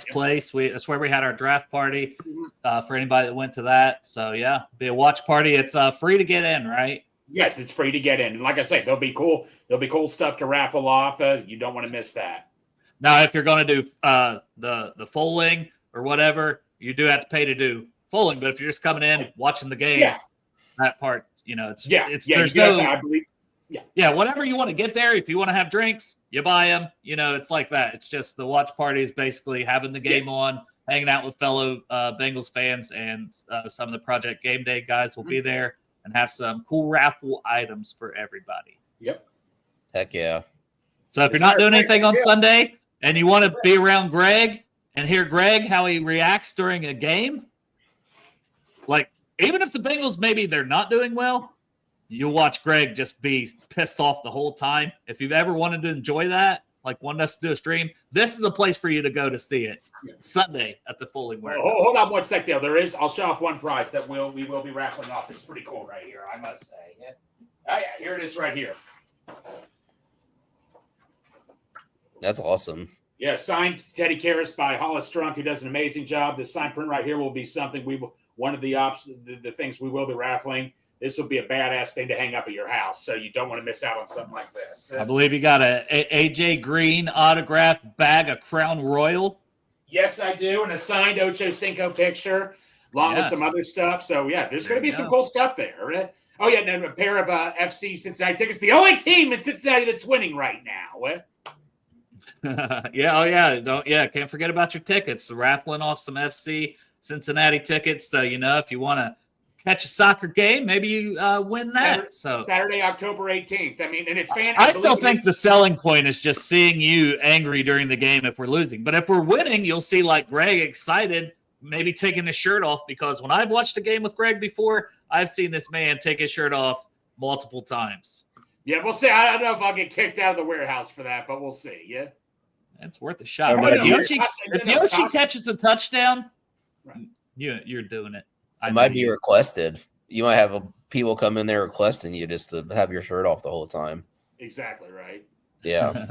place. That's where we had our draft party. For anybody that went to that. So be a watch party. It's free to get in, right? Yes, it's free to get in. And like I said, there'll be cool stuff to raffle off. You don't want to miss that. Now, if you're going to do the foaling or whatever, you do have to pay to do foaling. But if you're just coming in watching the game, that part, I believe. Yeah, whatever you want to get there. If you want to have drinks, you buy them. It's like that. It's just the watch party is basically having the game on, hanging out with fellow Bengals fans, and some of the Project Game Day guys will be there and have some cool raffle items for everybody. Yep. Heck yeah. So if you're not doing anything on Sunday and you want to be around Greg and hear Greg how he reacts during a game, like even if the Bengals maybe they're not doing well, you'll watch Greg just be pissed off the whole time. If you've ever wanted to enjoy that, like wanted us to do a stream, this is a place for you to go to see it. Sunday at the Fulling Warehouse. Hold on one sec, Dale. I'll show off one prize that we will be raffling off. It's pretty cool right here, I must say. Yeah. Oh, yeah, here it is right here. That's awesome. Yeah, signed Teddy Karras by Hollis Strunk, who does an amazing job. This sign print right here will be something one of the things we will be raffling. This will be a badass thing to hang up at your house, so you don't want to miss out on something like this. I believe you got a AJ Green autographed bag of Crown Royal. Yes, I do, and a signed Ocho Cinco picture, along with some other stuff. So, yeah, there's going to be some cool stuff there. Oh, yeah, and a pair of FC Cincinnati tickets. The only team in Cincinnati that's winning right now. Can't forget about your tickets. Raffling off some FC Cincinnati tickets. So, if you want to catch a soccer game, maybe you win that. Saturday, October 18th. I mean, and it's fantastic. I still think the selling point is just seeing you angry during the game if we're losing. But if we're winning, you'll see like Greg excited, maybe taking his shirt off, because when I've watched a game with Greg before, I've seen this man take his shirt off multiple times. Yeah, we'll see. I don't know if I'll get kicked out of the warehouse for that, but we'll see. Yeah. It's worth a shot. If Yoshi catches a touchdown, you're doing it. It might be requested. You might have people come in there requesting you just to have your shirt off the whole time. Exactly right. Yeah.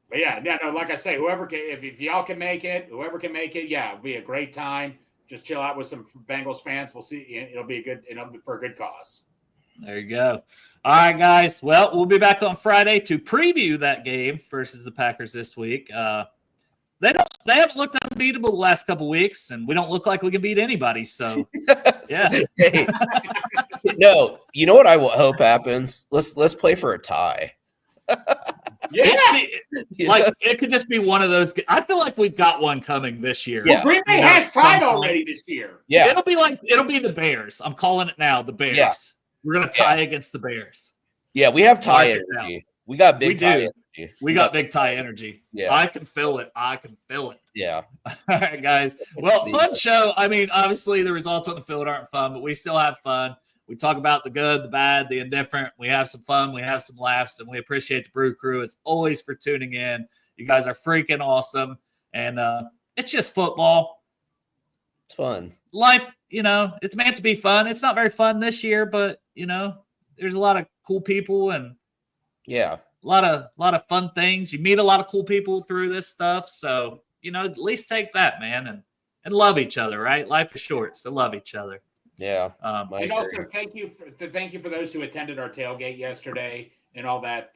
But yeah, no, like I say, if y'all can make it, whoever can make it, yeah, it'll be a great time. Just chill out with some Bengals fans. We'll see. It'll be for a good cause. There you go. All right, guys. Well, we'll be back on Friday to preview that game versus the Packers this week. They haven't looked unbeatable the last couple weeks, and we don't look like we can beat anybody. So, yeah. Hey, no, you know what I hope happens? Let's play for a tie. Yeah, it could just be one of those. I feel like we've got one coming this year. Yeah, Green Bay has tied already this year. Yeah, it'll be the Bears. I'm calling it now. The Bears. Yeah. We're gonna tie against the Bears. Yeah, we have tie energy. We got big tie energy. We got big tie energy. Yeah. I can feel it. Yeah. All right, guys. Well, fun show. I mean, obviously the results on the field aren't fun, but we still have fun. We talk about the good, the bad, the indifferent. We have some fun. We have some laughs, and we appreciate the Brew Crew as always for tuning in. You guys are freaking awesome. And it's just football. It's fun. Life, it's meant to be fun. It's not very fun this year, but, there's a lot of cool people and a lot of fun things. You meet a lot of cool people through this stuff. So, at least take that, man, and love each other, right? Life is short, so love each other. Yeah. And also thank you for those who attended our tailgate yesterday and all that.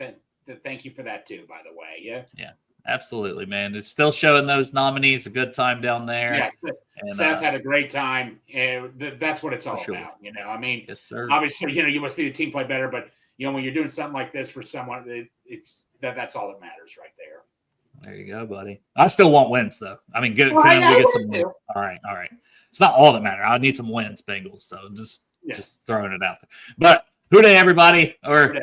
Thank you for that too, by the way. Yeah. Yeah, absolutely, man. It's still showing those nominees a good time down there. Yes. Seth had a great time, and that's what it's all about. I mean, yes, sir. Obviously, you want to see the team play better, but when you're doing something like this for someone, that's all that matters right there. There you go, buddy. I still want wins, though. I mean, we get some wins. All right. It's not all that matters. I need some wins, Bengals. So just throwing it out there. But who day, everybody? Or